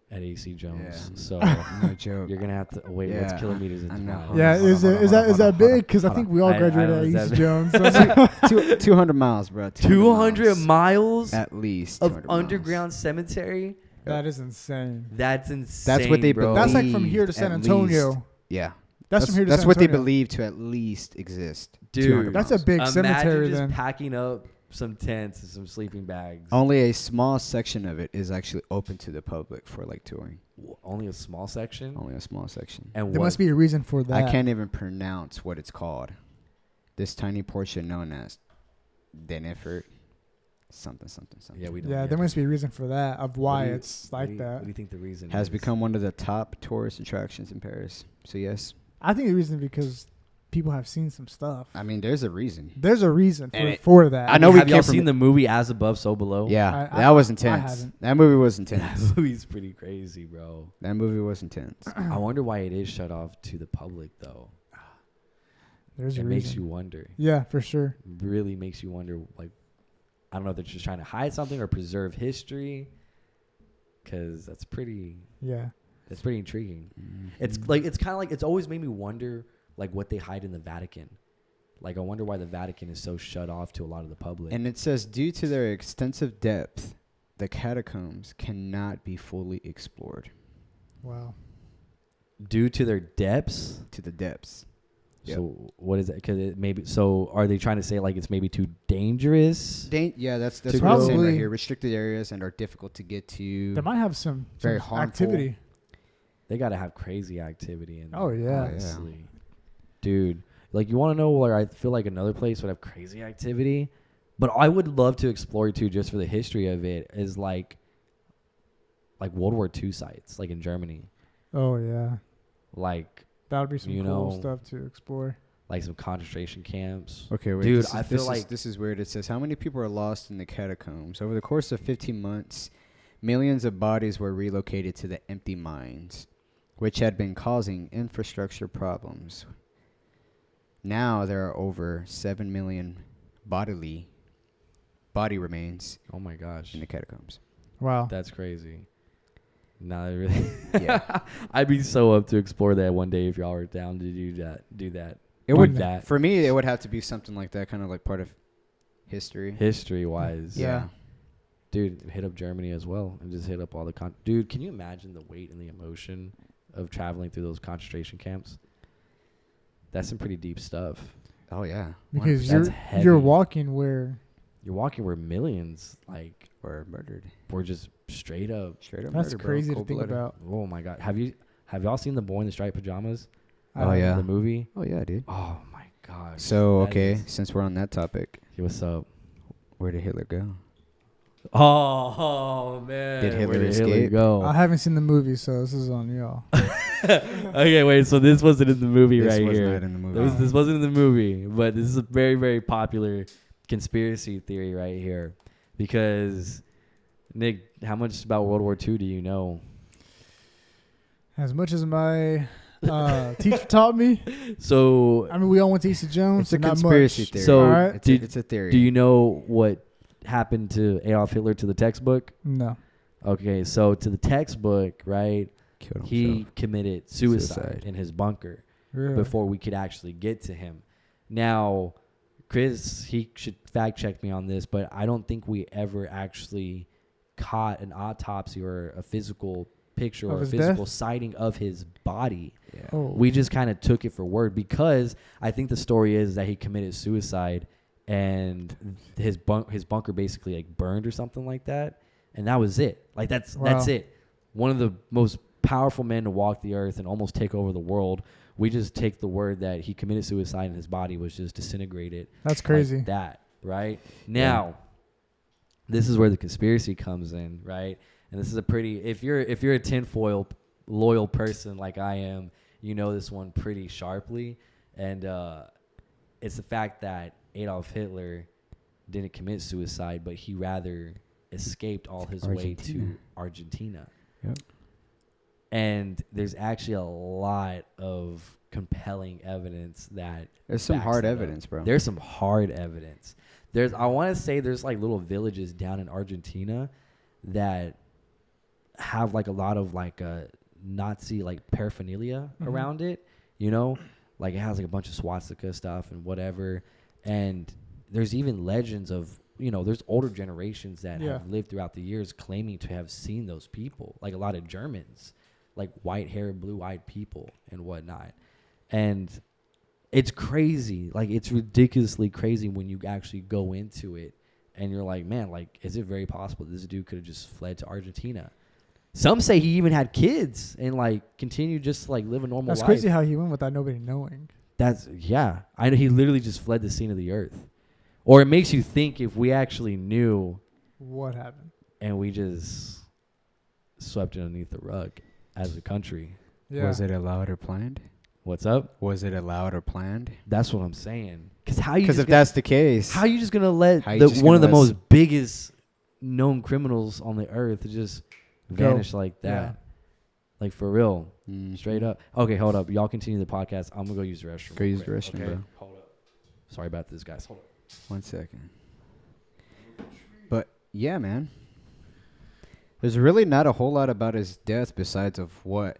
Speaker 3: at AC Jones,
Speaker 2: Yeah.
Speaker 3: so
Speaker 2: No joke.
Speaker 3: you're gonna have to wait.
Speaker 2: Yeah,
Speaker 3: What's kilometers into
Speaker 2: I know.
Speaker 3: miles?
Speaker 2: Hold
Speaker 1: Yeah,
Speaker 2: on,
Speaker 1: is
Speaker 2: hold
Speaker 1: it
Speaker 2: on,
Speaker 1: is
Speaker 2: hold
Speaker 1: that
Speaker 2: on,
Speaker 1: is that
Speaker 2: hold on,
Speaker 1: big? Because I
Speaker 3: hold
Speaker 1: think
Speaker 3: on.
Speaker 1: we all
Speaker 3: I
Speaker 1: graduated
Speaker 3: don't
Speaker 1: at
Speaker 3: know, is
Speaker 1: East
Speaker 3: that
Speaker 1: Jones.
Speaker 2: 200 miles, bro.
Speaker 3: 200 miles
Speaker 2: At least.
Speaker 3: of
Speaker 2: 200 miles.
Speaker 3: underground cemetery.
Speaker 1: That is insane.
Speaker 3: That's insane.
Speaker 2: That's what they
Speaker 3: bro.
Speaker 1: That's like from
Speaker 2: believe
Speaker 1: here to San
Speaker 2: at
Speaker 1: Antonio.
Speaker 2: least. Yeah.
Speaker 1: That's from here to
Speaker 2: That's
Speaker 1: San
Speaker 2: what they
Speaker 1: Antonio.
Speaker 2: believe to at least exist.
Speaker 3: Dude,
Speaker 2: 200
Speaker 1: That's
Speaker 2: miles.
Speaker 1: a big
Speaker 3: Imagine
Speaker 1: cemetery
Speaker 3: just
Speaker 1: then.
Speaker 3: packing up some tents and some sleeping bags.
Speaker 2: Only a small section of it is actually open to the public for like touring.
Speaker 3: Only a small section.
Speaker 2: Only a small section.
Speaker 3: And
Speaker 1: There
Speaker 3: what?
Speaker 1: must be a reason for that.
Speaker 2: I can't even pronounce what it's called. This tiny portion known as Denifert, something.
Speaker 3: Yeah, we don't.
Speaker 1: Yeah,
Speaker 3: get
Speaker 1: there
Speaker 3: it.
Speaker 1: must be a reason for that of why
Speaker 3: What do you-
Speaker 1: it's
Speaker 3: What
Speaker 1: like
Speaker 3: do you-
Speaker 1: that.
Speaker 3: What do you think the reason
Speaker 2: has
Speaker 3: is?
Speaker 2: become one of the top tourist attractions in Paris. So yes,
Speaker 1: I think the reason is because people have seen some stuff.
Speaker 2: I mean there's a reason.
Speaker 1: There's a reason
Speaker 2: And
Speaker 1: for that.
Speaker 2: I know we
Speaker 3: have y'all
Speaker 2: came from-
Speaker 3: seen the movie As Above, So Below?
Speaker 2: Yeah,
Speaker 1: I-
Speaker 2: that was
Speaker 1: I
Speaker 2: intense.
Speaker 1: haven't.
Speaker 2: That movie was
Speaker 3: That
Speaker 2: intense.
Speaker 3: movie's pretty crazy, bro.
Speaker 2: That movie was intense.
Speaker 3: I wonder why it is shut off to the public, though.
Speaker 1: There's a
Speaker 3: It
Speaker 1: reason.
Speaker 3: makes you wonder.
Speaker 1: Yeah, for sure.
Speaker 3: Really makes you wonder. Like, I don't know if they're just trying to hide something or preserve history, because that's pretty intriguing. It's like it's kind of like it's always made me wonder like what they hide in the Vatican. Like, I wonder why the Vatican is so shut off to a lot of the public.
Speaker 2: And it says due to their extensive depth, the catacombs cannot be fully explored.
Speaker 1: Wow.
Speaker 3: Due to their depths.
Speaker 2: To the depths. Yep.
Speaker 3: So what is that? Because it maybe. So are they trying to say like it's maybe too dangerous?
Speaker 2: Yeah, that's
Speaker 3: To
Speaker 2: what it's saying right
Speaker 1: Probably-
Speaker 2: here. Restricted areas and are difficult to get to.
Speaker 1: They might have some
Speaker 2: Very harmful.
Speaker 1: activity.
Speaker 3: They got to have crazy activity in there.
Speaker 1: Oh, yeah.
Speaker 3: Honestly. Dude, like, you want to know where I feel like another place would have crazy activity? But I would love to explore too, just for the history of it, is like World War II sites, like in Germany.
Speaker 1: Oh yeah,
Speaker 3: Like
Speaker 1: that would be some
Speaker 3: You
Speaker 1: cool
Speaker 3: know,
Speaker 1: stuff to explore.
Speaker 3: like some concentration camps.
Speaker 2: Okay, wait.
Speaker 3: Dude,
Speaker 2: this is,
Speaker 3: I feel
Speaker 2: this is-
Speaker 3: like-
Speaker 2: this is weird. It says how many people are lost in the catacombs over the course of 15 months. Millions of bodies were relocated to the empty mines, which had been causing infrastructure problems. Now there are over 7 million body remains
Speaker 3: Oh my gosh.
Speaker 2: in the catacombs.
Speaker 1: Wow.
Speaker 3: That's crazy. Nah, it really.
Speaker 2: Yeah.
Speaker 3: I'd be so up to explore that one day if y'all were down to do that.
Speaker 2: It
Speaker 3: Do
Speaker 2: would
Speaker 3: that.
Speaker 2: for me. It would have to be something like that, kind of like part of history.
Speaker 3: History wise.
Speaker 1: Yeah.
Speaker 3: Dude, hit up Germany as well and just hit up all the dude, can you imagine the weight and the emotion of traveling through those concentration camps? That's some pretty deep stuff.
Speaker 2: Oh yeah.
Speaker 1: Because
Speaker 3: 100%. That's
Speaker 1: you're
Speaker 3: heavy.
Speaker 1: walking where
Speaker 3: You're walking where millions like
Speaker 2: Or murdered.
Speaker 3: were just straight up.
Speaker 2: Straight up.
Speaker 1: that's
Speaker 2: murder, bro.
Speaker 1: crazy to think
Speaker 2: Cold-blooded.
Speaker 1: about.
Speaker 3: Oh my god. Have y'all seen The Boy in the Striped Pajamas?
Speaker 2: Oh, yeah.
Speaker 3: The movie?
Speaker 2: Oh yeah, dude.
Speaker 3: Oh my gosh.
Speaker 2: So
Speaker 3: That
Speaker 2: okay,
Speaker 3: is-
Speaker 2: since we're on that topic,
Speaker 3: Hey, what's up?
Speaker 2: where did Hitler go?
Speaker 3: Oh man.
Speaker 2: Did Hitler
Speaker 3: Where
Speaker 2: escape?
Speaker 3: go?
Speaker 1: I haven't seen the movie, so this is on y'all.
Speaker 3: Okay, wait. So this wasn't in the movie
Speaker 2: This
Speaker 3: right
Speaker 2: was
Speaker 3: here.
Speaker 2: not in the movie.
Speaker 3: This wasn't in the movie, but this is a very, very popular conspiracy theory right here. Because, Nick, how much about World War II do you know?
Speaker 1: As much as my teacher taught me.
Speaker 3: So,
Speaker 1: I mean, we all went to Easton Jones.
Speaker 2: It's
Speaker 1: so
Speaker 2: a
Speaker 1: not
Speaker 2: conspiracy
Speaker 1: much.
Speaker 2: theory.
Speaker 3: So,
Speaker 1: All right.
Speaker 2: It's a theory.
Speaker 3: do you know what happened to Adolf Hitler to the textbook?
Speaker 1: No.
Speaker 3: Okay, so to the textbook, right,
Speaker 2: Killed
Speaker 3: he
Speaker 2: himself.
Speaker 3: committed suicide
Speaker 2: Suicide.
Speaker 3: in his bunker
Speaker 1: Really?
Speaker 3: before we could actually get to him. Now, Chris, he should fact check me on this, but I don't think we ever actually caught an autopsy or a physical picture
Speaker 1: Of
Speaker 3: or a
Speaker 1: his
Speaker 3: physical
Speaker 1: death?
Speaker 3: sighting of his body.
Speaker 2: Yeah.
Speaker 1: Oh.
Speaker 3: We just kind of took it for word because I think the story is that he committed suicide and his bunker basically like burned or something like that, and that was it. Like that's it. One of the most powerful men to walk the earth and almost take over the world. We just take the word that he committed suicide and his body was just disintegrated.
Speaker 1: That's crazy.
Speaker 3: Like that, right? Now, this is where the conspiracy comes in, right? And this is a pretty if you're a tinfoil loyal person like I am, you know this one pretty sharply. And it's the fact that Adolf Hitler didn't commit suicide, but he rather escaped all his way to Argentina.
Speaker 2: Yep.
Speaker 3: And there's actually a lot of compelling evidence that
Speaker 2: There's some
Speaker 3: backs
Speaker 2: hard
Speaker 3: that up.
Speaker 2: evidence, bro.
Speaker 3: There's some hard evidence. I want to say there's like little villages down in Argentina that have like a lot of like Nazi like paraphernalia around it, you know, like it has like a bunch of swastika stuff and whatever. And there's even legends of, you know, there's older generations that have lived throughout the years claiming to have seen those people, like a lot of Germans, like white-haired, blue-eyed people and whatnot. And it's crazy. Like, it's ridiculously crazy when you actually go into it and you're like, man, like, is it very possible this dude could have just fled to Argentina? Some say he even had kids and, like, continued just, like, live a normal life.
Speaker 1: That's crazy how he went without nobody knowing.
Speaker 3: I know he literally just fled the scene of the earth. Or it makes you think if we actually knew
Speaker 1: what happened
Speaker 3: and we just swept it underneath the rug as a country.
Speaker 1: Yeah.
Speaker 2: Was it allowed or planned?
Speaker 3: What's up?
Speaker 2: Was it allowed or planned?
Speaker 3: That's what I'm saying. Because
Speaker 2: if that's the case,
Speaker 3: how you just gonna let
Speaker 2: How you just
Speaker 3: one of the
Speaker 2: gonna let
Speaker 3: most biggest known criminals on the earth just vanish like that?
Speaker 1: Yeah.
Speaker 3: Like for real,
Speaker 2: Mm.
Speaker 3: straight up. Okay, hold up. Y'all continue the podcast. I'm gonna go use the restroom.
Speaker 2: Go
Speaker 3: real
Speaker 2: use the
Speaker 3: quick,
Speaker 2: restroom,
Speaker 3: okay?
Speaker 2: bro.
Speaker 3: Hold up. Sorry about this, guys. Hold up.
Speaker 2: 1 second. But yeah, man. There's really not a whole lot about his death besides of what?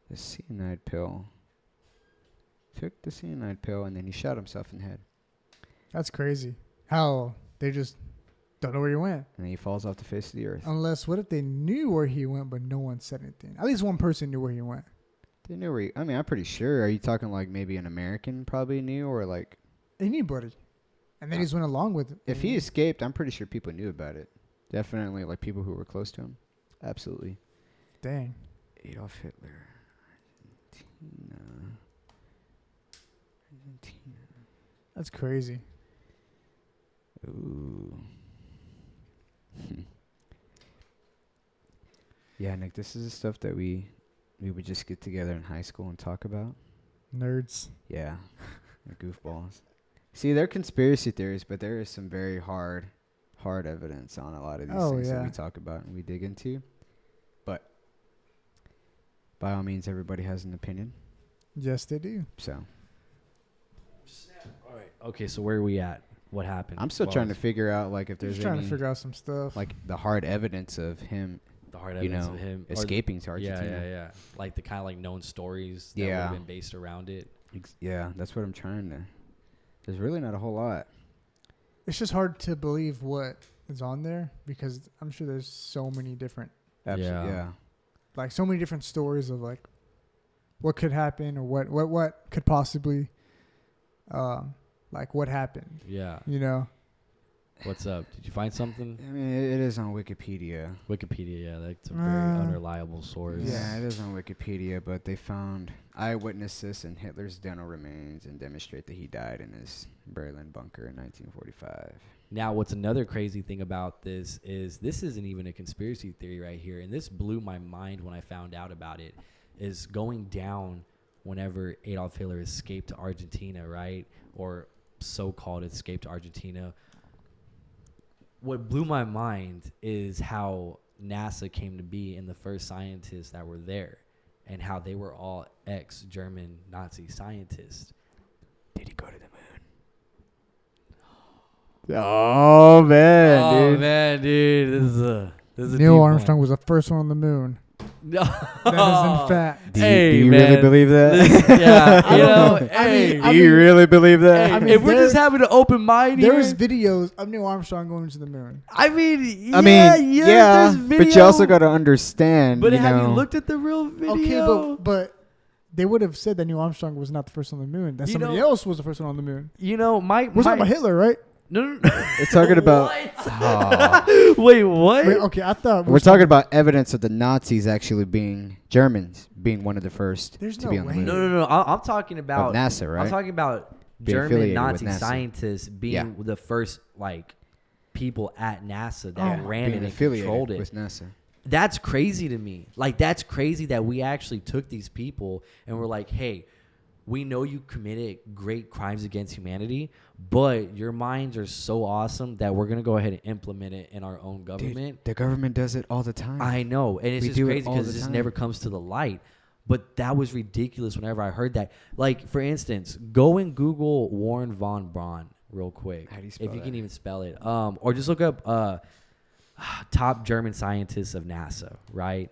Speaker 2: The cyanide pill. Took the cyanide pill and then he shot himself in the head.
Speaker 1: That's crazy. How they just don't know where he went.
Speaker 2: And then he falls off the face of the earth.
Speaker 1: Unless, what if they knew where he went, but no one said anything? At least one person knew where he went.
Speaker 2: They knew where I'm pretty sure. Are you talking like maybe an American probably knew or like?
Speaker 1: Anybody. And they just went along with it.
Speaker 2: If he escaped, I'm pretty sure people knew about it. Definitely like people who were close to him. Absolutely.
Speaker 1: Dang.
Speaker 2: Adolf Hitler. Argentina.
Speaker 1: That's crazy.
Speaker 2: Ooh. Yeah, Nick, this is the stuff that we would just get together in high school and talk about.
Speaker 1: Nerds.
Speaker 2: Yeah. They're goofballs. See, they're conspiracy theories, but there is some very hard evidence on a lot of these things that we talk about and we dig into. But by all means, everybody has an opinion.
Speaker 1: Yes, they do.
Speaker 2: So
Speaker 3: All right. Okay, so where are we at? What happened?
Speaker 2: I'm still trying to figure out like if there's
Speaker 1: Just trying
Speaker 2: any
Speaker 1: to figure out some stuff.
Speaker 2: like the hard evidence of him,
Speaker 3: the hard
Speaker 2: you
Speaker 3: evidence
Speaker 2: know,
Speaker 3: of him
Speaker 2: escaping to Argentina.
Speaker 3: Yeah. Like the kind of like known stories that would
Speaker 2: Yeah.
Speaker 3: have been based around it.
Speaker 2: Yeah, that's what I'm trying to. There's really not a whole lot.
Speaker 1: It's just hard to believe what is on there because I'm sure there's so many different,
Speaker 2: Absolutely. Yeah.
Speaker 1: like so many different stories of like what could happen or what could possibly, like what happened.
Speaker 3: Yeah.
Speaker 1: You know.
Speaker 3: What's up? Did you find something?
Speaker 2: I mean, it is on Wikipedia.
Speaker 3: Wikipedia, yeah, that's a very unreliable source.
Speaker 2: Yeah, it is on Wikipedia, but they found eyewitnesses in Hitler's dental remains and demonstrate that he died in his Berlin bunker in 1945.
Speaker 3: Now, what's another crazy thing about this isn't even a conspiracy theory right here, and this blew my mind when I found out about it, is going down whenever Adolf Hitler escaped to Argentina, right? Or so-called escaped to Argentina. what blew my mind is how NASA came to be and the first scientists that were there, and how they were all ex-German Nazi scientists.
Speaker 2: Did he go to the moon? Oh man,
Speaker 3: dude, this is a
Speaker 1: Neil
Speaker 3: deep
Speaker 1: Armstrong
Speaker 3: one.
Speaker 1: was the first one on the moon.
Speaker 3: No.
Speaker 1: That is in fact.
Speaker 2: Do
Speaker 3: Hey,
Speaker 2: you
Speaker 3: man.
Speaker 2: really believe that?
Speaker 3: Yeah,
Speaker 1: I
Speaker 3: you
Speaker 1: don't
Speaker 3: know,
Speaker 1: know.
Speaker 3: hey,
Speaker 2: Do you really believe that?
Speaker 3: hey,
Speaker 1: I mean,
Speaker 3: if we're
Speaker 1: there-
Speaker 3: just having an open mind
Speaker 1: There
Speaker 3: here,
Speaker 1: was videos of Neil Armstrong going to the moon.
Speaker 3: I mean,
Speaker 2: I
Speaker 3: yeah,
Speaker 2: mean,
Speaker 3: there's video,
Speaker 2: but you also got to understand.
Speaker 3: But
Speaker 2: you
Speaker 3: have
Speaker 2: know,
Speaker 3: you looked at the real video?
Speaker 1: Okay, but they would have said that Neil Armstrong was not the first on the moon. That
Speaker 3: You
Speaker 1: somebody
Speaker 3: know-
Speaker 1: else was the first one on the moon.
Speaker 3: You know,
Speaker 1: We're talking about Hitler, right?
Speaker 3: No.
Speaker 2: We're talking about.
Speaker 3: Wait, what?
Speaker 1: Wait, okay, I thought
Speaker 2: We're talking about evidence of the Nazis actually being Germans, being one of the first
Speaker 1: There's
Speaker 2: to
Speaker 1: no
Speaker 2: be on the
Speaker 1: way.
Speaker 2: moon.
Speaker 3: No. I'm talking about
Speaker 2: Of NASA, right?
Speaker 3: I'm talking about
Speaker 2: Be
Speaker 3: German
Speaker 2: affiliated with
Speaker 3: Nazi
Speaker 2: NASA.
Speaker 3: scientists being
Speaker 2: Yeah.
Speaker 3: the first like people at NASA that ran
Speaker 2: being
Speaker 3: it and
Speaker 2: affiliated
Speaker 3: controlled it.
Speaker 2: with NASA.
Speaker 3: That's crazy to me. Like, that's crazy that we actually took these people and we're like, hey, we know you committed great crimes against humanity, but your minds are so awesome that we're going to go ahead and implement it in our own government.
Speaker 2: Dude, the government does it all the time.
Speaker 3: I know. And it's
Speaker 2: We
Speaker 3: just
Speaker 2: do it
Speaker 3: crazy
Speaker 2: all
Speaker 3: because
Speaker 2: the
Speaker 3: it just
Speaker 2: time.
Speaker 3: never comes to the light. But that was ridiculous whenever I heard that. Like, for instance, go and Google Warren von Braun real quick.
Speaker 2: How do you spell
Speaker 3: if you
Speaker 2: that?
Speaker 3: can even spell it. Or just look up top German scientists of NASA, right?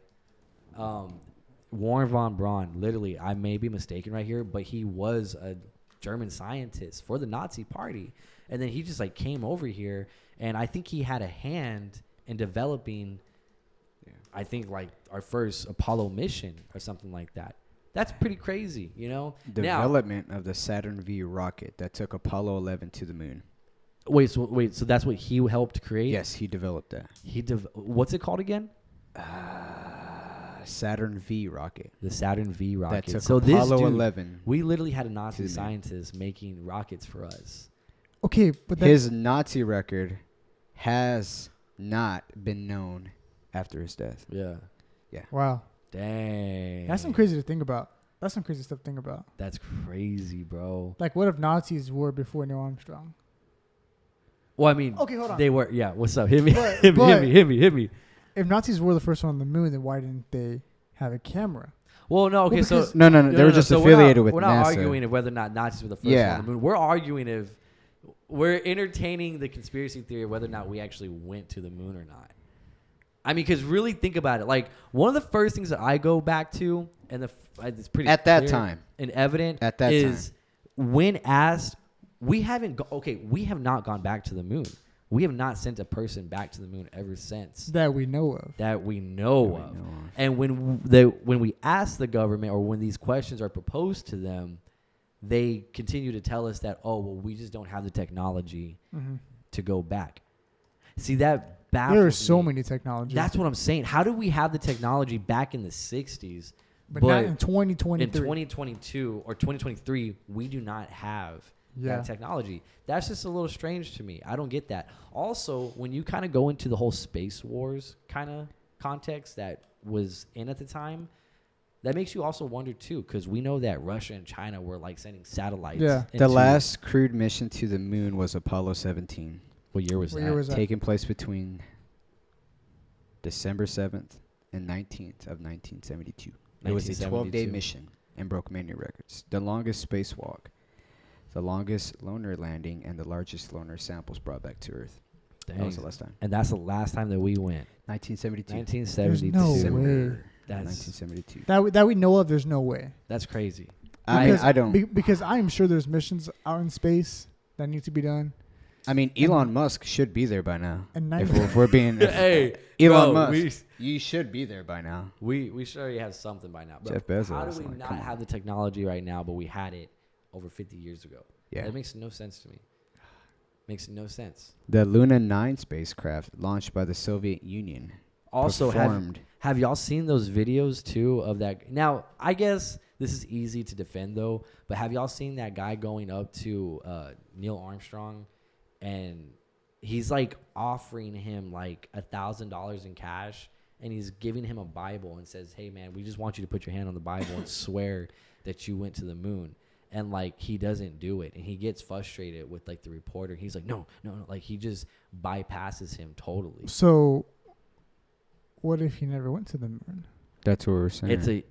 Speaker 3: Warren von Braun, literally, I may be mistaken right here, but he was a German scientist for the Nazi party. And then he just like came over here, and I think he had a hand in developing, I think, like our first Apollo mission or something like that. That's pretty crazy, you know?
Speaker 2: Development of the Saturn V rocket that took Apollo 11 to the moon.
Speaker 3: Wait, so that's what he helped create?
Speaker 2: Yes, he developed that.
Speaker 3: What's it called again?
Speaker 2: Saturn V rocket.
Speaker 3: The Saturn V rocket.
Speaker 2: That took
Speaker 3: So
Speaker 2: Apollo
Speaker 3: this dude,
Speaker 2: 11.
Speaker 3: we literally had a
Speaker 2: to
Speaker 3: Nazi
Speaker 2: the moon.
Speaker 3: scientist making rockets for us.
Speaker 1: Okay, but then
Speaker 2: His Nazi record has not been known after his death.
Speaker 3: Yeah.
Speaker 1: wow,
Speaker 3: Dang.
Speaker 1: that's some crazy to think about. That's some crazy stuff to think about.
Speaker 3: That's crazy, bro.
Speaker 1: Like, what if Nazis were before Neil Armstrong?
Speaker 3: Well, I mean,
Speaker 1: Okay, hold on.
Speaker 3: they were. Yeah. What's up? Hit me.
Speaker 1: But-
Speaker 3: hit me.
Speaker 1: If Nazis were the first one on the moon, then why didn't they have a camera?
Speaker 3: Well, no. Okay,
Speaker 1: Well,
Speaker 3: so
Speaker 1: because-
Speaker 2: No, they were just
Speaker 3: so
Speaker 2: affiliated with
Speaker 3: we're not
Speaker 2: NASA.
Speaker 3: arguing if whether or not Nazis were the first
Speaker 2: Yeah.
Speaker 3: one on the moon. We're arguing if we're entertaining the conspiracy theory of whether or not we actually went to the moon or not. I mean, because really think about it. Like, one of the first things that I go back to, and it's pretty
Speaker 2: At that
Speaker 3: clear
Speaker 2: time.
Speaker 3: and evident,
Speaker 2: At that
Speaker 3: is when asked, we have not gone back to the moon. We have not sent a person back to the moon ever since
Speaker 1: That we know of.
Speaker 3: that we know of. And when we ask the government, or when these questions are proposed to them, they continue to tell us that, oh, well, we just don't have the technology
Speaker 1: Mm-hmm.
Speaker 3: to go back. See, that baffles
Speaker 1: There are so
Speaker 3: me.
Speaker 1: many technologies.
Speaker 3: That's what I'm saying. How do we have the technology back in the 60s,
Speaker 1: but not in 2023.
Speaker 3: in 2022 or 2023, we do not have
Speaker 1: Yeah.
Speaker 3: that technology? That's just a little strange to me. I don't get that. Also, when you kind of go into the whole space wars kind of context that was in at the time, that makes you also wonder too, because we know that Russia and China were like sending satellites.
Speaker 1: Yeah.
Speaker 2: The
Speaker 3: into-
Speaker 2: last crewed mission to the moon was Apollo 17,
Speaker 3: What year was
Speaker 1: What
Speaker 3: that?
Speaker 1: year was that?
Speaker 2: taking place between December 7th and 19th of 1972. It was a 12-day
Speaker 3: 1972.
Speaker 2: mission and broke many records. The longest spacewalk, the longest lunar landing, and the largest lunar samples brought back to Earth. That was
Speaker 3: Dang.
Speaker 2: the last time.
Speaker 3: And that's the last time that we went.
Speaker 2: 1972.
Speaker 3: 1972.
Speaker 1: no
Speaker 2: December
Speaker 1: way.
Speaker 3: That's
Speaker 2: 1972.
Speaker 1: That we know of, there's no way.
Speaker 3: that's crazy.
Speaker 2: I don't.
Speaker 1: Because I'm sure there's missions out in space that need to be done.
Speaker 2: I mean, Elon Musk should be there by now.
Speaker 1: And
Speaker 2: If we're being
Speaker 3: Hey,
Speaker 2: Elon
Speaker 3: bro,
Speaker 2: Musk, you should be there by now.
Speaker 3: we should already have something by now. But
Speaker 2: Jeff Bezos,
Speaker 3: how do we
Speaker 2: like,
Speaker 3: not
Speaker 2: come on.
Speaker 3: have the technology right now, but we had it over 50 years ago?
Speaker 2: Yeah.
Speaker 3: That makes no sense to me. Makes no sense.
Speaker 2: The Luna 9 spacecraft, launched by the Soviet Union,
Speaker 3: Also,
Speaker 2: performed.
Speaker 3: have y'all seen those videos too of that? Now, I guess this is easy to defend though, but have y'all seen that guy going up to Neil Armstrong, and he's like offering him like $1,000 in cash, and he's giving him a Bible and says, "Hey man, we just want you to put your hand on the Bible and swear that you went to the moon." And like he doesn't do it, and he gets frustrated with like the reporter. He's like, no, like he just bypasses him totally.
Speaker 1: So, what if he never went to the moon?
Speaker 2: That's what we're saying.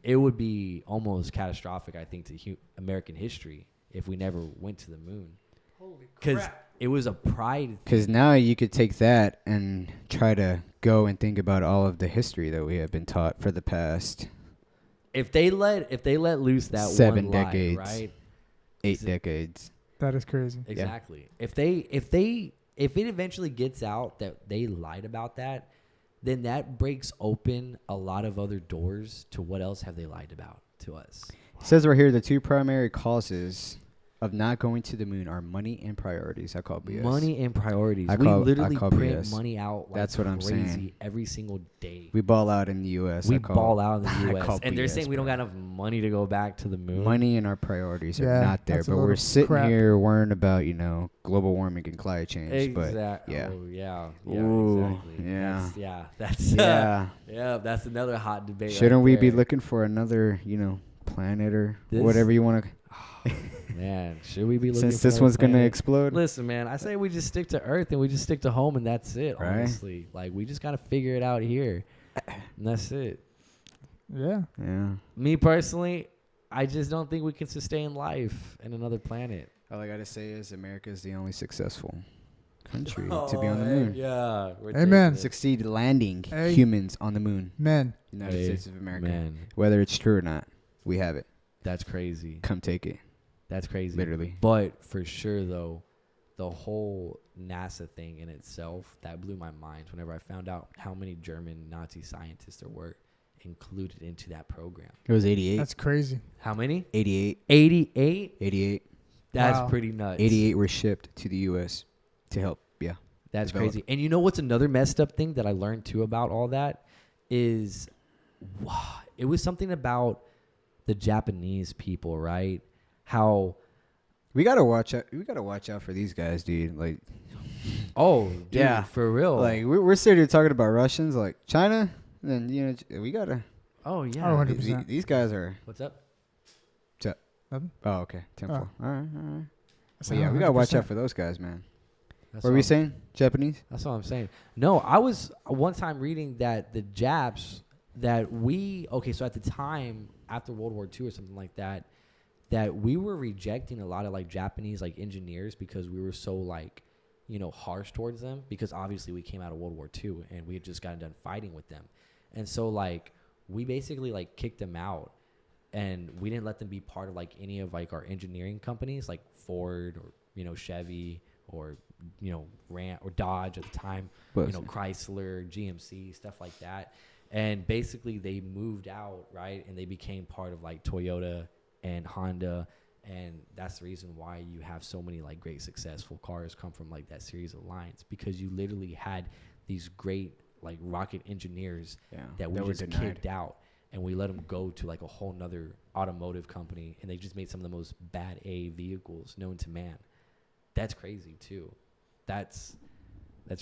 Speaker 3: It would be almost catastrophic, I think, to American history if we never went to the moon.
Speaker 1: Holy
Speaker 3: Because it was a pride.
Speaker 2: Because now you could take that and try to go and think about all of the history that we have been taught for the past.
Speaker 3: If they let loose that
Speaker 2: 7
Speaker 3: one
Speaker 2: decades,
Speaker 3: lie, right?
Speaker 2: 8 decades.
Speaker 1: That is crazy.
Speaker 3: Exactly. Yeah. If it eventually gets out that they lied about that, then that breaks open a lot of other doors to what else have they lied about to us.
Speaker 2: It says right here the 2 primary causes of not going to the moon are money and priorities. I call BS.
Speaker 3: Money and priorities.
Speaker 2: I
Speaker 3: We literally
Speaker 2: call
Speaker 3: print
Speaker 2: BS.
Speaker 3: money out like
Speaker 2: That's what I'm
Speaker 3: crazy
Speaker 2: saying.
Speaker 3: every single day.
Speaker 2: We ball out in the U.S.
Speaker 3: We ball out in the
Speaker 2: I
Speaker 3: U.S.
Speaker 2: call
Speaker 3: And they're
Speaker 2: BS,
Speaker 3: saying we don't
Speaker 2: bro.
Speaker 3: got enough money to go back to the moon.
Speaker 2: Money and our priorities are
Speaker 1: Yeah,
Speaker 2: not there,
Speaker 1: that's a
Speaker 2: but
Speaker 1: load
Speaker 2: we're
Speaker 1: of
Speaker 2: sitting
Speaker 1: crap.
Speaker 2: here worrying about, global warming and climate change.
Speaker 3: Exactly.
Speaker 2: But yeah.
Speaker 3: Oh, yeah.
Speaker 2: Ooh,
Speaker 3: Exactly.
Speaker 2: yeah.
Speaker 3: That's
Speaker 2: Yeah.
Speaker 3: that's another hot debate.
Speaker 2: Shouldn't
Speaker 3: right
Speaker 2: we be
Speaker 3: there.
Speaker 2: looking for another, planet or
Speaker 3: This-
Speaker 2: whatever you want to?
Speaker 3: Man, should we be looking
Speaker 2: Since
Speaker 3: for
Speaker 2: this
Speaker 3: another
Speaker 2: one's going to
Speaker 3: planet?
Speaker 2: explode.
Speaker 3: Listen, man, I say we just stick to Earth and we just stick to home and that's it,
Speaker 2: Right.
Speaker 3: honestly. Like, we just got to figure it out here. And that's it.
Speaker 1: Yeah.
Speaker 2: Yeah.
Speaker 3: Me personally, I just don't think we can sustain life in another planet.
Speaker 2: All I got to say is America is the only successful country to be on the moon.
Speaker 3: Yeah.
Speaker 1: Amen.
Speaker 2: Succeed landing
Speaker 1: Hey.
Speaker 2: humans on the moon.
Speaker 1: Men.
Speaker 2: United States of America.
Speaker 3: Man,
Speaker 2: Whether it's true or not, we have it.
Speaker 3: that's crazy.
Speaker 2: Come take it.
Speaker 3: That's crazy.
Speaker 2: Literally.
Speaker 3: But for sure, though, the whole NASA thing in itself, that blew my mind whenever I found out how many German Nazi scientists there were included into that program.
Speaker 2: It was 88.
Speaker 1: That's crazy.
Speaker 3: How many?
Speaker 2: 88.
Speaker 3: 88?
Speaker 2: 88.
Speaker 3: That's
Speaker 1: Wow.
Speaker 3: pretty nuts.
Speaker 2: 88 were shipped to the U.S. to help. Yeah.
Speaker 3: That's
Speaker 2: develop.
Speaker 3: crazy. And you know what's another messed up thing that I learned, too, about all that is, wow, it was something about the Japanese people, right? How...
Speaker 2: We gotta watch out. We gotta watch out for these guys, dude. Like,
Speaker 3: Oh, dude,
Speaker 2: Yeah.
Speaker 3: for real.
Speaker 2: like we're sitting here talking about Russians, like China. And then we gotta.
Speaker 3: Oh, yeah.
Speaker 1: Oh, 100%.
Speaker 2: These guys are.
Speaker 3: What's up?
Speaker 1: Nothing?
Speaker 2: Oh, okay. 10-4. All right.
Speaker 1: So
Speaker 2: Well, yeah, we gotta watch
Speaker 1: 100%.
Speaker 2: out for those guys, man.
Speaker 3: That's
Speaker 2: What were we saying? Japanese?
Speaker 3: That's what I'm saying. No, I was one time reading that the Japs that so at the time after World War II or something like that, that we were rejecting a lot of like Japanese like engineers because we were so like, harsh towards them because obviously we came out of World War II and we had just gotten done fighting with them. And so like we basically like kicked them out and we didn't let them be part of like any of like our engineering companies like Ford or, Chevy or, Ram or Dodge at the time, Chrysler, GMC, stuff like that. And basically they moved out, right? And they became part of like Toyota and Honda. And that's the reason why you have so many like great successful cars come from like that series of lines, because you literally had these great like rocket engineers that we just kicked out, and we let them go to like a whole nother automotive company, and they just made some of the most bad A vehicles known to man. That's crazy too. That's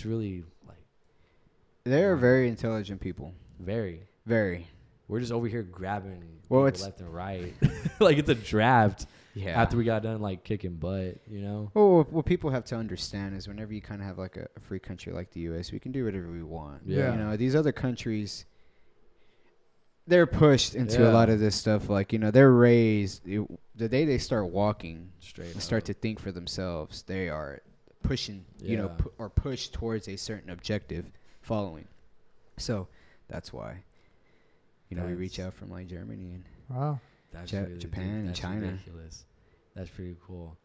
Speaker 3: really like
Speaker 2: They're very intelligent people.
Speaker 3: very.
Speaker 2: We're
Speaker 3: just over here grabbing
Speaker 2: Well,
Speaker 3: people
Speaker 2: it's-
Speaker 3: left and right. Like it's a draft
Speaker 2: Yeah.
Speaker 3: after we got done like kicking butt,
Speaker 2: Well, what people have to understand is whenever you kind of have like a free country like the U.S., we can do whatever we want.
Speaker 1: Yeah.
Speaker 2: These other countries, they're pushed into a
Speaker 3: Yeah.
Speaker 2: lot of this stuff. Like, they're raised. The day they start walking
Speaker 3: Straight
Speaker 2: and
Speaker 3: up.
Speaker 2: start to think for themselves, they are pushing,
Speaker 3: Yeah.
Speaker 2: or pushed towards a certain objective following. So that's why, we reach
Speaker 3: That's-
Speaker 2: out from like Germany and
Speaker 1: Wow.
Speaker 3: That's
Speaker 2: Japan and
Speaker 3: that's
Speaker 2: China.
Speaker 3: ridiculous. That's pretty cool.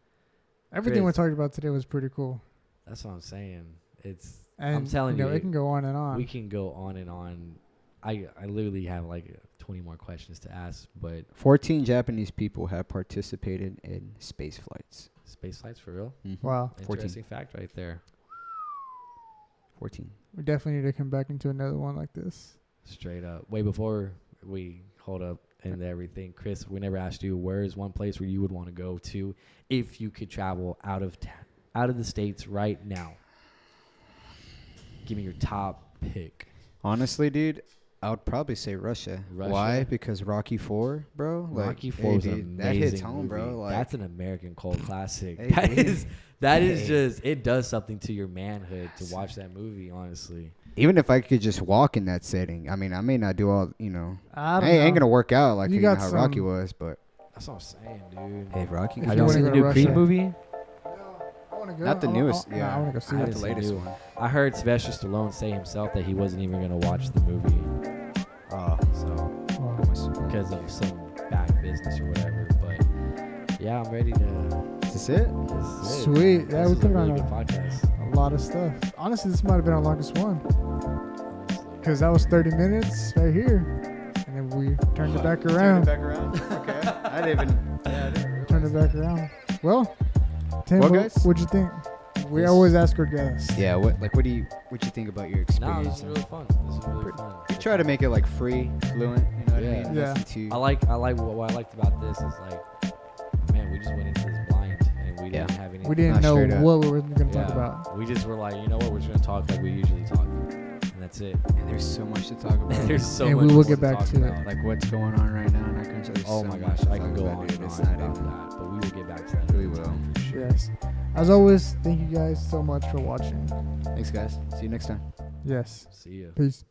Speaker 1: Everything we
Speaker 3: Chris.
Speaker 1: talked about today was pretty cool.
Speaker 3: That's what I'm saying.
Speaker 1: And
Speaker 3: I'm telling you,
Speaker 1: it can go on and on.
Speaker 3: we can go on and on. I literally have like 20 more questions to ask, but
Speaker 2: 14 Japanese people have participated in space flights.
Speaker 3: space flights for real?
Speaker 2: Mhm.
Speaker 1: Wow.
Speaker 2: 14.
Speaker 3: Interesting fact right there.
Speaker 2: 14.
Speaker 1: We definitely need to come back into another one like this.
Speaker 3: Straight up. Wait, before we hold up and everything, Chris, we never asked you, where is one place where you would want to go to if you could travel out of the States right now? Give me your top pick.
Speaker 2: Honestly, dude, I would probably say Russia.
Speaker 3: Russia?
Speaker 2: Why? Because Rocky 4, bro.
Speaker 3: Rocky
Speaker 2: Like,
Speaker 3: 4 is an
Speaker 2: dude,
Speaker 3: amazing
Speaker 2: that hits home,
Speaker 3: movie.
Speaker 2: bro. Like,
Speaker 3: That's an American cult classic.
Speaker 2: Hey,
Speaker 3: That
Speaker 2: dude.
Speaker 3: is that is
Speaker 2: Hey.
Speaker 3: just it does something to your manhood to watch that movie. Honestly,
Speaker 2: even if I could just walk in that setting, I mean, I may not do all,
Speaker 1: I
Speaker 2: I
Speaker 1: don't
Speaker 2: ain't
Speaker 1: know.
Speaker 2: gonna work out like
Speaker 1: You
Speaker 2: you know
Speaker 1: got
Speaker 2: how Rocky
Speaker 1: some-
Speaker 2: was, but
Speaker 3: that's what I'm saying, dude.
Speaker 2: hey, Rocky.
Speaker 1: If
Speaker 3: Have
Speaker 1: you
Speaker 3: y'all
Speaker 1: wanna
Speaker 3: seen
Speaker 1: go
Speaker 3: the
Speaker 1: to
Speaker 3: new Creed
Speaker 1: Russia-
Speaker 3: movie?
Speaker 1: I want to go.
Speaker 2: Not the newest, yeah.
Speaker 1: I want to go see
Speaker 3: I
Speaker 2: Not
Speaker 1: it.
Speaker 2: the
Speaker 3: haven't
Speaker 2: latest
Speaker 3: seen
Speaker 2: one.
Speaker 3: I heard Sylvester Stallone say himself that he wasn't even gonna watch the movie, so
Speaker 1: Wow.
Speaker 3: because of some back business or whatever. But yeah, I'm ready to.
Speaker 2: Is this it?
Speaker 3: This is it,
Speaker 1: Sweet.
Speaker 3: man.
Speaker 1: Yeah,
Speaker 3: This
Speaker 1: we
Speaker 3: is
Speaker 1: put
Speaker 3: a
Speaker 1: it on
Speaker 3: really
Speaker 1: a-
Speaker 3: good podcast.
Speaker 1: A lot of stuff. Honestly, this might have been our longest one
Speaker 3: Honestly.
Speaker 1: because that was 30 minutes right here, and then we turned it back around.
Speaker 2: back around. Okay. I didn't even. Yeah, I didn't realize
Speaker 1: Turned it back around. Well, Tim,
Speaker 2: Well,
Speaker 1: what,
Speaker 2: guys,
Speaker 1: what'd you think? We
Speaker 2: this-
Speaker 1: always ask our guests.
Speaker 2: Yeah. What you think about your
Speaker 3: No,
Speaker 2: experience?
Speaker 3: this is really fun. This is really fun.
Speaker 2: We try to make it like free, fluent. You know what
Speaker 3: Yeah.
Speaker 2: I mean?
Speaker 1: Yeah.
Speaker 2: Nothing too-
Speaker 3: I like what I liked about this is like, man, we just went into this blind and we didn't have any.
Speaker 1: We didn't
Speaker 2: Not
Speaker 1: know
Speaker 2: straight up.
Speaker 1: what we were going to talk
Speaker 3: Yeah.
Speaker 1: about.
Speaker 3: We just were like, you know what, we're just gonna talk like we usually talk, and that's it.
Speaker 2: And there's so much to talk about.
Speaker 3: There's so
Speaker 1: And
Speaker 3: much
Speaker 1: we will
Speaker 3: more
Speaker 1: get back
Speaker 3: talk
Speaker 1: to it.
Speaker 3: about.
Speaker 2: like what's going on right now in our country. There's
Speaker 3: Oh
Speaker 2: so
Speaker 3: my
Speaker 2: much
Speaker 3: gosh,
Speaker 2: to
Speaker 3: I
Speaker 2: talk
Speaker 3: can go
Speaker 2: about,
Speaker 3: on
Speaker 2: dude.
Speaker 3: and
Speaker 2: It's
Speaker 3: on
Speaker 2: not
Speaker 3: about
Speaker 2: even.
Speaker 3: that, but we will get back to that.
Speaker 2: We
Speaker 3: another
Speaker 2: will.
Speaker 3: time for sure.
Speaker 1: Yes. As always, thank you guys so much for watching.
Speaker 2: Thanks, guys. See you next time.
Speaker 1: Yes.
Speaker 3: See ya.
Speaker 1: Peace.